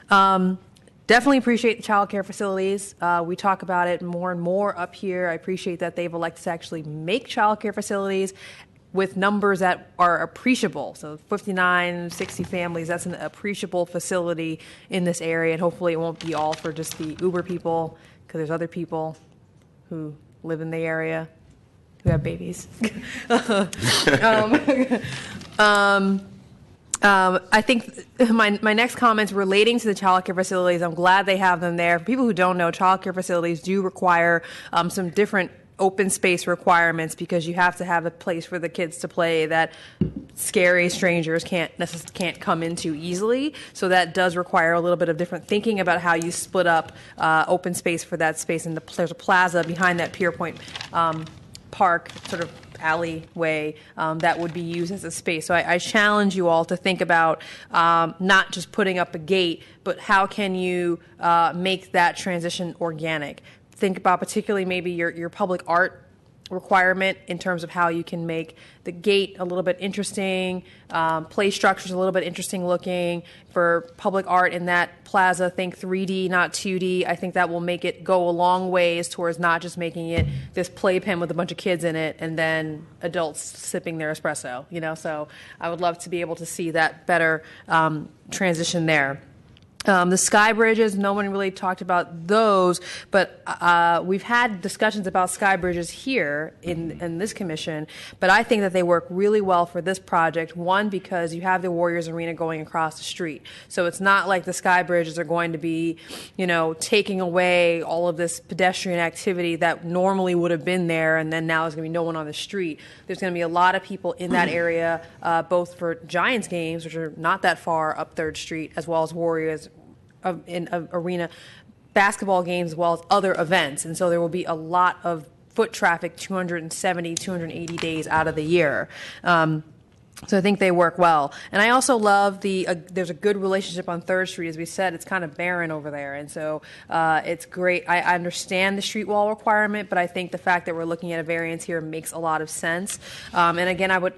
S2: Definitely appreciate the child care facilities. We talk about it more and more up here. I appreciate that they've elected to actually make child care facilities with numbers that are appreciable. So 59, 60 families, that's an appreciable facility in this area, and hopefully it won't be all for just the Uber people, because there's other people who live in the area who have babies. I think my next comments relating to the child care facilities, I'm glad they have them there. For people who don't know, child care facilities do require some different open space requirements, because you have to have a place for the kids to play that scary strangers can't come into easily. So that does require a little bit of different thinking about how you split up open space for that space. And there's a plaza behind that Pier Point Park sort of alleyway that would be used as a space. So I challenge you all to think about not just putting up a gate, but how can you make that transition organic. Think about particularly maybe your public art requirement in terms of how you can make the gate a little bit interesting, play structures a little bit interesting looking. For public art in that plaza, think 3D, not 2D. I think that will make it go a long ways towards not just making it this playpen with a bunch of kids in it and then adults sipping their espresso, So I would love to be able to see that better transition there. The sky bridges, no one really talked about those, but we've had discussions about sky bridges here in this commission, but I think that they work really well for this project. One, because you have the Warriors Arena going across the street. So it's not like the sky bridges are going to be, taking away all of this pedestrian activity that normally would have been there, and then now there's going to be no one on the street. There's going to be a lot of people in that area, both for Giants games, which are not that far up 3rd Street, as well as Warriors in arena basketball games, as well as other events. And so there will be a lot of foot traffic 270, 280 days out of the year. So I think they work well. And I also love there's a good relationship on 3rd Street. As we said, it's kind of barren over there. And so it's great. I understand the street wall requirement, but I think the fact that we're looking at a variance here makes a lot of sense. And again, I would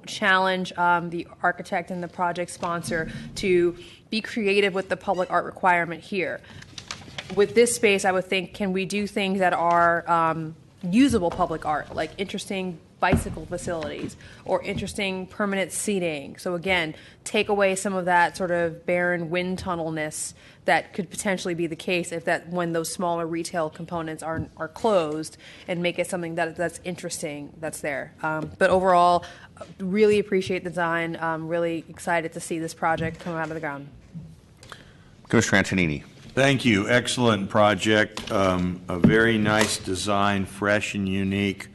S2: challenge the architect and the project sponsor to be creative with the public art requirement here. With this space, I would think, can we do things that are usable public art, like interesting bicycle facilities or interesting permanent seating? So again, take away some of that sort of barren wind tunnelness that could potentially be the case when those smaller retail components are closed, and make it something that's interesting that's there. But overall, really appreciate the design. Really excited to see this project come out of the ground.
S5: Commissioner Antonini.
S3: Thank you. Excellent project. A very nice design, fresh and unique,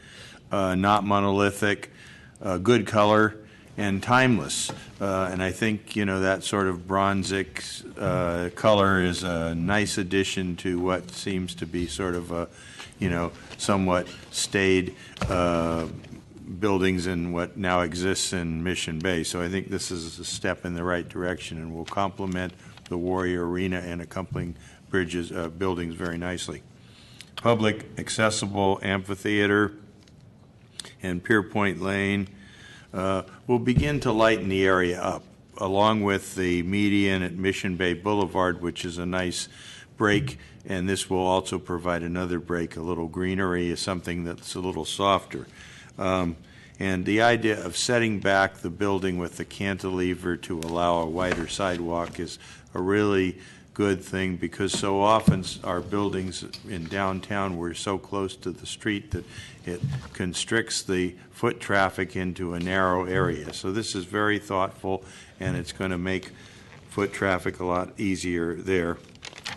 S3: not monolithic, good color, and timeless. And I think, that sort of bronzic color is a nice addition to what seems to be sort of a, somewhat staid buildings in what now exists in Mission Bay. So I think this is a step in the right direction and will complement the Warrior Arena and accompanying buildings very nicely. Public accessible amphitheater and Pierpoint Lane will begin to lighten the area up, along with the median at Mission Bay Boulevard, which is a nice break, and this will also provide another break. A little greenery is something that's a little softer. And the idea of setting back the building with the cantilever to allow a wider sidewalk is a really good thing, because so often our buildings in downtown, we're so close to the street that it constricts the foot traffic into a narrow area. So this is very thoughtful, and it's going to make foot traffic a lot easier there.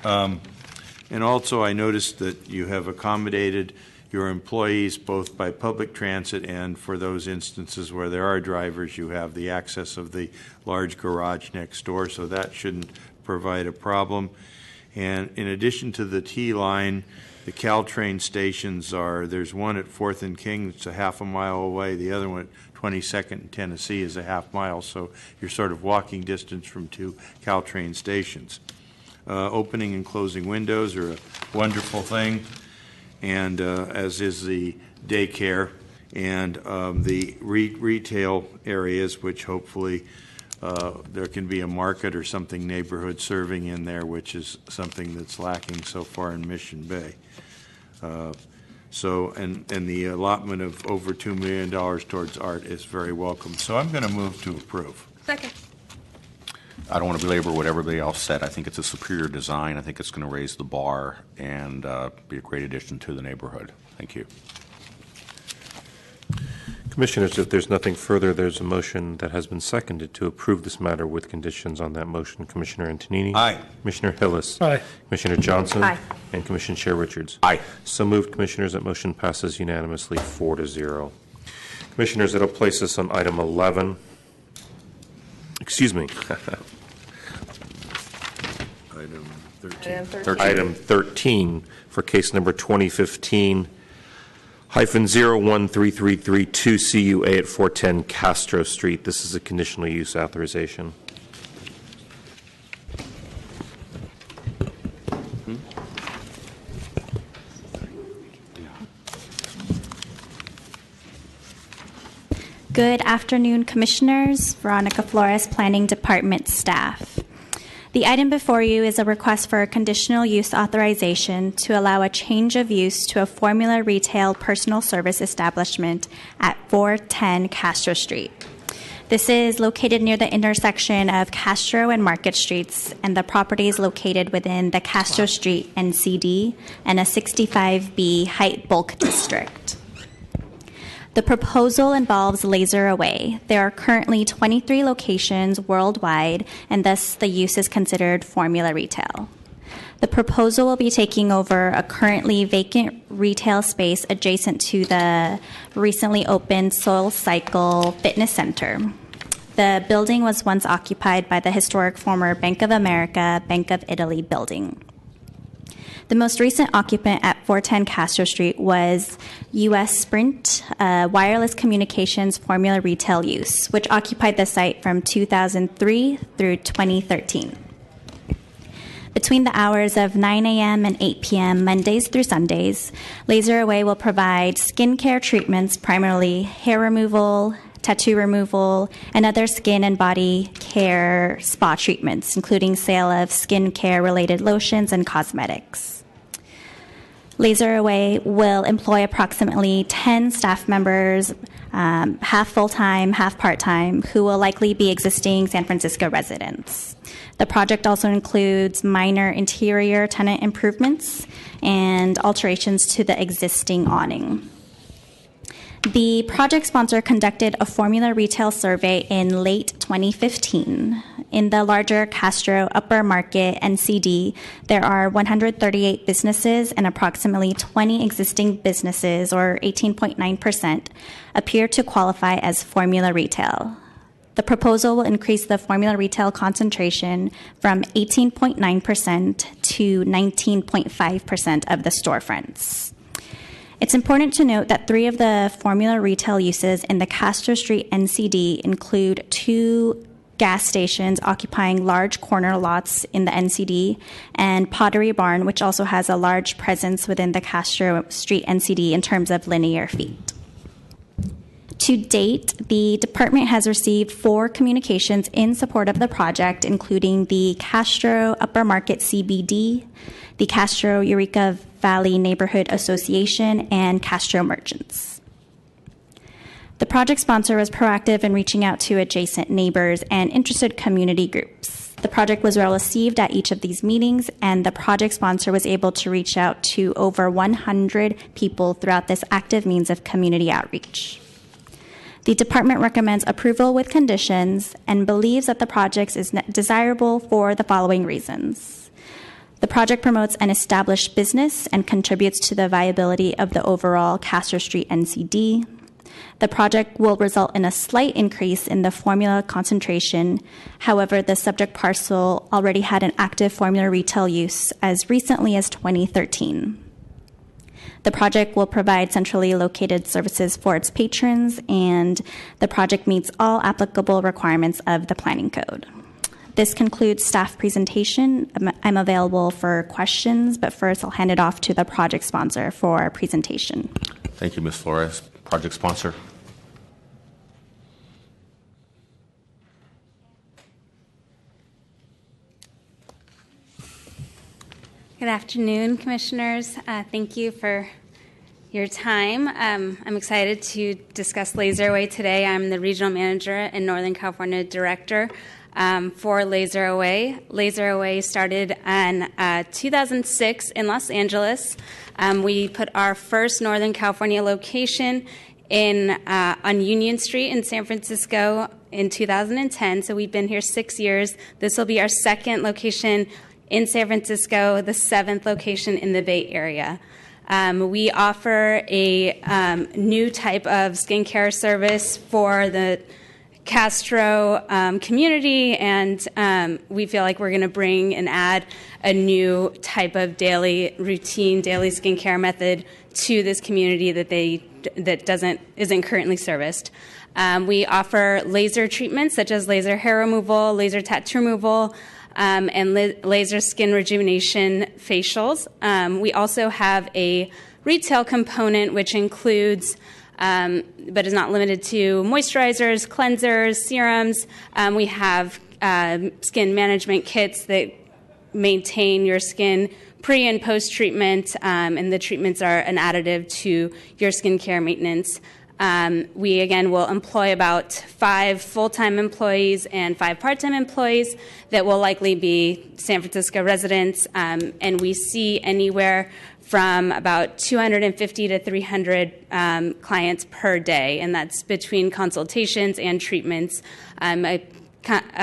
S3: And also, I noticed that you have accommodated your employees both by public transit, and for those instances where there are drivers, you have the access of the large garage next door, so that shouldn't provide a problem. And in addition to the T-line, the Caltrain stations there's one at 4th and King, it's a half a mile away. The other one at 22nd and Tennessee is a half mile, so you're sort of walking distance from 2 Caltrain stations. Opening and closing windows are a wonderful thing, and as is the daycare and the retail areas, which hopefully there can be a market or something neighborhood serving in there, which is something that's lacking so far in Mission Bay. And the allotment of over $2 million towards art is very welcome. So I'm going to move to approve.
S2: Second.
S5: I don't want to belabor what everybody else said. I think it's a superior design. I think it's going to raise the bar and be a great addition to the neighborhood. Thank you.
S1: Commissioners, if there's nothing further, there's a motion that has been seconded to approve this matter with conditions on that motion. Commissioner Antonini?
S3: Aye.
S1: Commissioner Hillis?
S22: Aye.
S1: Commissioner Johnson?
S2: Aye.
S1: And Commissioner Chair Richards?
S5: Aye.
S1: So moved, Commissioners. That motion passes unanimously 4-0. Commissioners, that'll place us on item 11. Excuse me.
S3: Item 13.
S1: Item 13 for case number 2015-013332 CUA at 410 Castro Street. This is a conditional use authorization.
S10: Good afternoon, Commissioners. Veronica Flores, Planning Department staff. The item before you is a request for a conditional use authorization to allow a change of use to a formula retail personal service establishment at 410 Castro Street. This is located near the intersection of Castro and Market Streets, and the property is located within the Castro Street NCD and a 65B height bulk district. The proposal involves Laser Away. There are currently 23 locations worldwide, and thus the use is considered formula retail. The proposal will be taking over a currently vacant retail space adjacent to the recently opened Soul Cycle Fitness Center. The building was once occupied by the historic former Bank of America, Bank of Italy building. The most recent occupant at 410 Castro Street was U.S. Sprint, wireless communications formula retail use, which occupied the site from 2003 through 2013. Between the hours of 9 a.m. and 8 p.m., Mondays through Sundays, Laser Away will provide skincare treatments, primarily hair removal, tattoo removal, and other skin and body care spa treatments, including sale of skincare-related lotions and cosmetics. Laser Away will employ approximately 10 staff members, half full-time, half part-time, who will likely be existing San Francisco residents. The project also includes minor interior tenant improvements and alterations to the existing awning. The project sponsor conducted a formula retail survey in late 2015. In the larger Castro Upper Market NCD, there are 138 businesses, and approximately 20 existing businesses, or 18.9%, appear to qualify as formula retail. The proposal will increase the formula retail concentration from 18.9% to 19.5% of the storefronts. It's important to note that 3 of the formula retail uses in the Castro Street NCD include 2 gas stations occupying large corner lots in the NCD, and Pottery Barn, which also has a large presence within the Castro Street NCD in terms of linear feet. To date, the department has received 4 communications in support of the project, including the Castro Upper Market CBD, the Castro Eureka Valley Neighborhood Association, and Castro Merchants. The project sponsor was proactive in reaching out to adjacent neighbors and interested community groups. The project was well received at each of these meetings, and the project sponsor was able to reach out to over 100 people throughout this active means of community outreach. The department recommends approval with conditions and believes that the project is desirable for the following reasons. The project promotes an established business and contributes to the viability of the overall Castro Street NCD. The project will result in a slight increase in the formula concentration. However, the subject parcel already had an active formula retail use as recently as 2013. The project will provide centrally located services for its patrons, and the project meets all applicable requirements of the Planning Code. This concludes staff presentation. I'm available for questions, but first I'll hand it off to the project sponsor for a presentation.
S5: Thank you, Ms. Flores. Project sponsor.
S8: Good afternoon, Commissioners. Thank you for your time. I'm excited to discuss Laser Away today. I'm the Regional Manager and Northern California Director for Laser Away. Laser Away started in 2006 in Los Angeles. We put our first Northern California location on Union Street in San Francisco in 2010, so we've been here 6 years. This will be our second location in San Francisco, the 7th location in the Bay Area. We offer a new type of skincare service for the Castro community, and we feel like we're going to bring and add a new type of daily routine, daily skincare method to this community that isn't currently serviced. We offer laser treatments such as laser hair removal, laser tattoo removal, and laser skin rejuvenation facials. We also have a retail component which includes, but is not limited to, moisturizers, cleansers, serums. We have skin management kits that maintain your skin pre- and post-treatment, and the treatments are an additive to your skincare maintenance. We, again, will employ about 5 full-time employees and 5 part-time employees that will likely be San Francisco residents, and we see anywhere from about 250 to 300 clients per day, and that's between consultations and treatments. A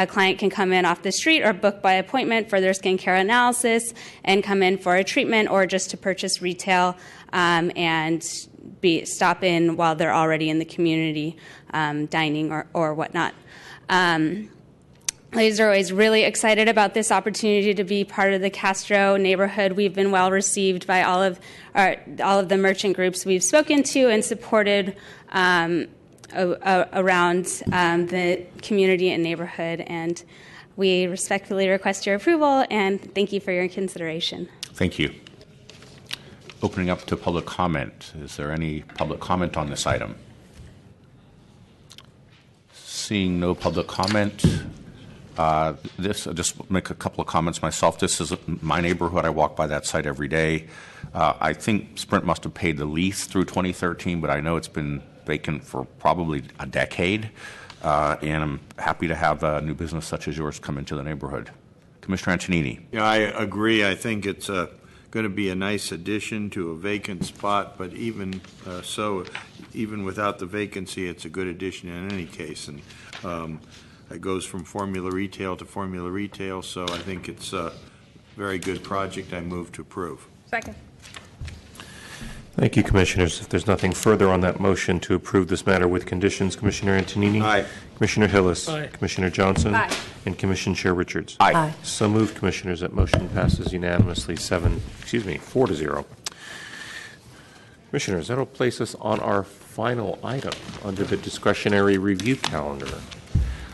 S8: client can come in off the street or book by appointment for their skincare analysis and come in for a treatment or just to purchase retail and stop in while they're already in the community dining or whatnot. Laserway is really excited about this opportunity to be part of the Castro neighborhood. We've been well received by all of the merchant groups we've spoken to and supported around the community and neighborhood. And we respectfully request your approval and thank you for your consideration.
S5: Thank you. Opening up to public comment. Is there any public comment on this item? Seeing no public comment, I'll just make a couple of comments myself. This is my neighborhood. I walk by that site every day. I think Sprint must have paid the lease through 2013, but I know it's been vacant for probably a decade. And I'm happy to have a new business such as yours come into the neighborhood. Commissioner Antonini.
S3: Yeah, I agree. I think it's going to be a nice addition to a vacant spot, but even even without the vacancy, it's a good addition in any case. And it goes from formula retail to formula retail, so I think it's a very good project. I move to approve.
S2: Second.
S1: Thank you, Commissioners. If there's nothing further on that motion to approve this matter with conditions, Commissioner Antonini?
S3: Aye.
S1: Commissioner Hillis?
S22: Aye.
S1: Commissioner Johnson?
S2: Aye.
S1: And Commission Chair Richards?
S5: Aye.
S1: So moved, Commissioners. That motion passes unanimously 4-0. Commissioners, that'll place us on our final item under the discretionary review calendar.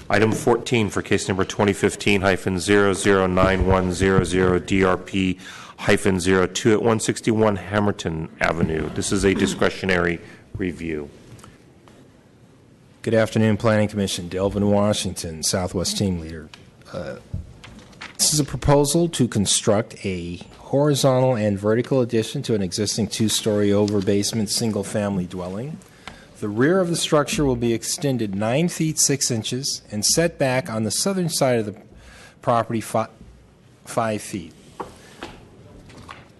S1: Item 14 for case number 2015-009100DRP-02 at 161 Hamilton Avenue. This is a discretionary review.
S11: Good afternoon, Planning Commission. Delvin Washington, Southwest Team Leader. This is a proposal to construct a horizontal and vertical addition to an existing 2-story over-basement single-family dwelling. The rear of the structure will be extended 9 feet 6 inches and set back on the southern side of the property 5 feet.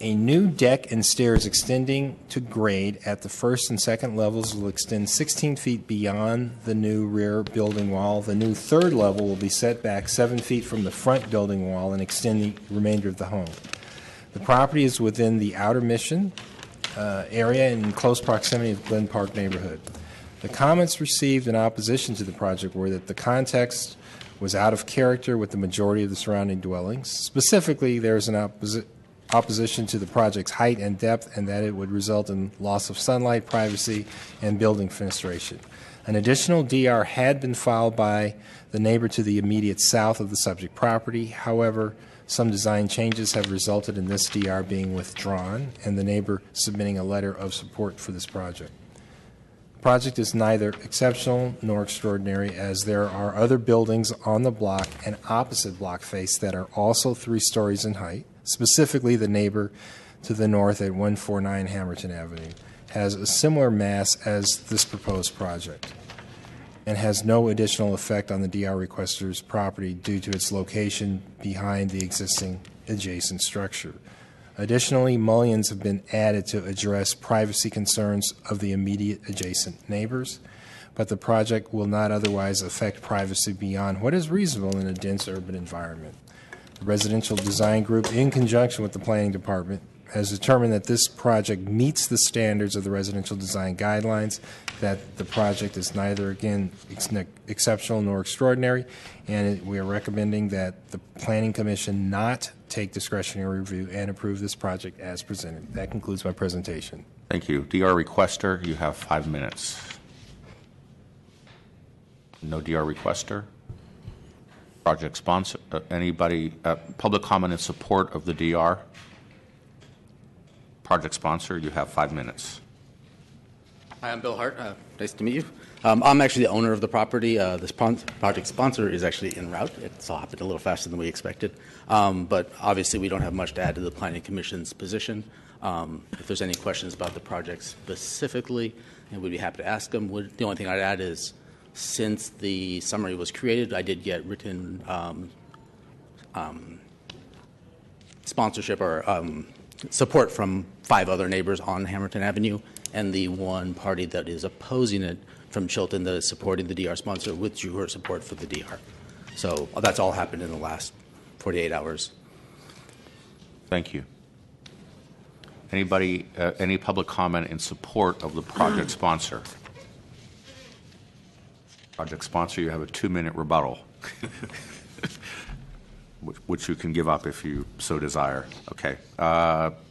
S11: A new deck and stairs extending to grade at the first and second levels will extend 16 feet beyond the new rear building wall. The new third level will be set back 7 feet from the front building wall and extend the remainder of the home. The property is within the outer Mission area in close proximity of Glen Park neighborhood. The comments received in opposition to the project were that the context was out of character with the majority of the surrounding dwellings. Specifically, there is an opposition to the project's height and depth, and that it would result in loss of sunlight, privacy, and building fenestration. An additional DR had been filed by the neighbor to the immediate south of the subject property. However, some design changes have resulted in this DR being withdrawn and the neighbor submitting a letter of support for this project. The project is neither exceptional nor extraordinary, as there are other buildings on the block and opposite block face that are also 3 stories in height. Specifically, the neighbor to the north at 149 Hamilton Avenue has a similar mass as this proposed project and has no additional effect on the DR requester's property due to its location behind the existing adjacent structure. Additionally, mullions have been added to address privacy concerns of the immediate adjacent neighbors, but the project will not otherwise affect privacy beyond what is reasonable in a dense urban environment. The Residential Design Group, in conjunction with the Planning Department, has determined that this project meets the standards of the residential design guidelines, that the project is neither, again, exceptional nor extraordinary, and we are recommending that the Planning Commission not take discretionary review and approve this project as presented. That concludes my presentation.
S5: Thank you. DR requester, you have 5 minutes. No DR requester? Project sponsor, anybody, public comment in support of the DR? Project sponsor, you have 5 minutes.
S12: Hi, I'm Bill Hart. Nice to meet you. I'm actually the owner of the property. This project sponsor is actually en route. It's all happened a little faster than we expected. But obviously, we don't have much to add to the Planning Commission's position. If there's any questions about the project specifically, we'd be happy to ask them. The only thing I'd add is, since the summary was created, I did get written sponsorship or support from 5 other neighbors on Hamilton Avenue, and the one party that is opposing it from Chilton that is supporting the DR sponsor withdrew her support for the DR. So that's all happened in the last 48 hours.
S5: Thank you. Anybody, any public comment in support of the project sponsor? Project sponsor, you have a 2-minute rebuttal, which you can give up if you so desire. Okay.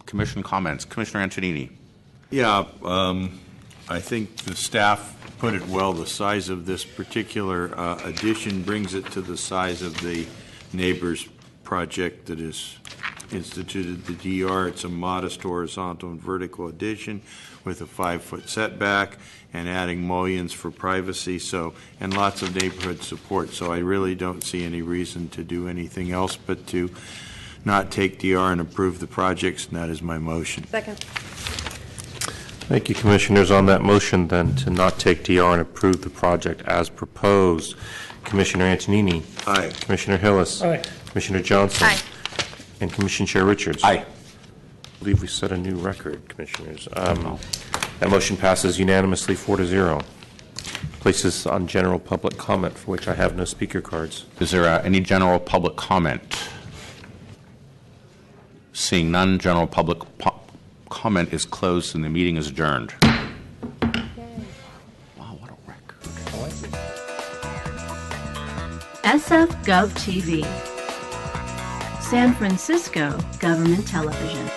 S5: Commission comments. Commissioner Antonini.
S3: Yeah, I think the staff put it well. The size of this particular addition brings it to the size of the neighbor's project that is instituted the DR. It's a modest horizontal and vertical addition with a 5-foot setback and adding mullions for privacy, and lots of neighborhood support. So I really don't see any reason to do anything else but to not take DR and approve the projects, and that is my motion.
S2: Second.
S1: Thank you, Commissioners. On that motion, then, to not take DR and approve the project as proposed, Commissioner Antonini.
S3: Aye.
S1: Commissioner Hillis.
S22: Aye.
S1: Commissioner Johnson.
S2: Aye.
S1: And Commission Chair Richards.
S5: Aye.
S1: I believe we set a new record, Commissioners. That motion passes unanimously 4-0. Places on general public comment, for which I have no speaker cards.
S5: Is there any general public comment? Seeing none, general public comment is closed and the meeting is adjourned. Wow, what a record.
S20: SF Gov TV, San Francisco Government Television.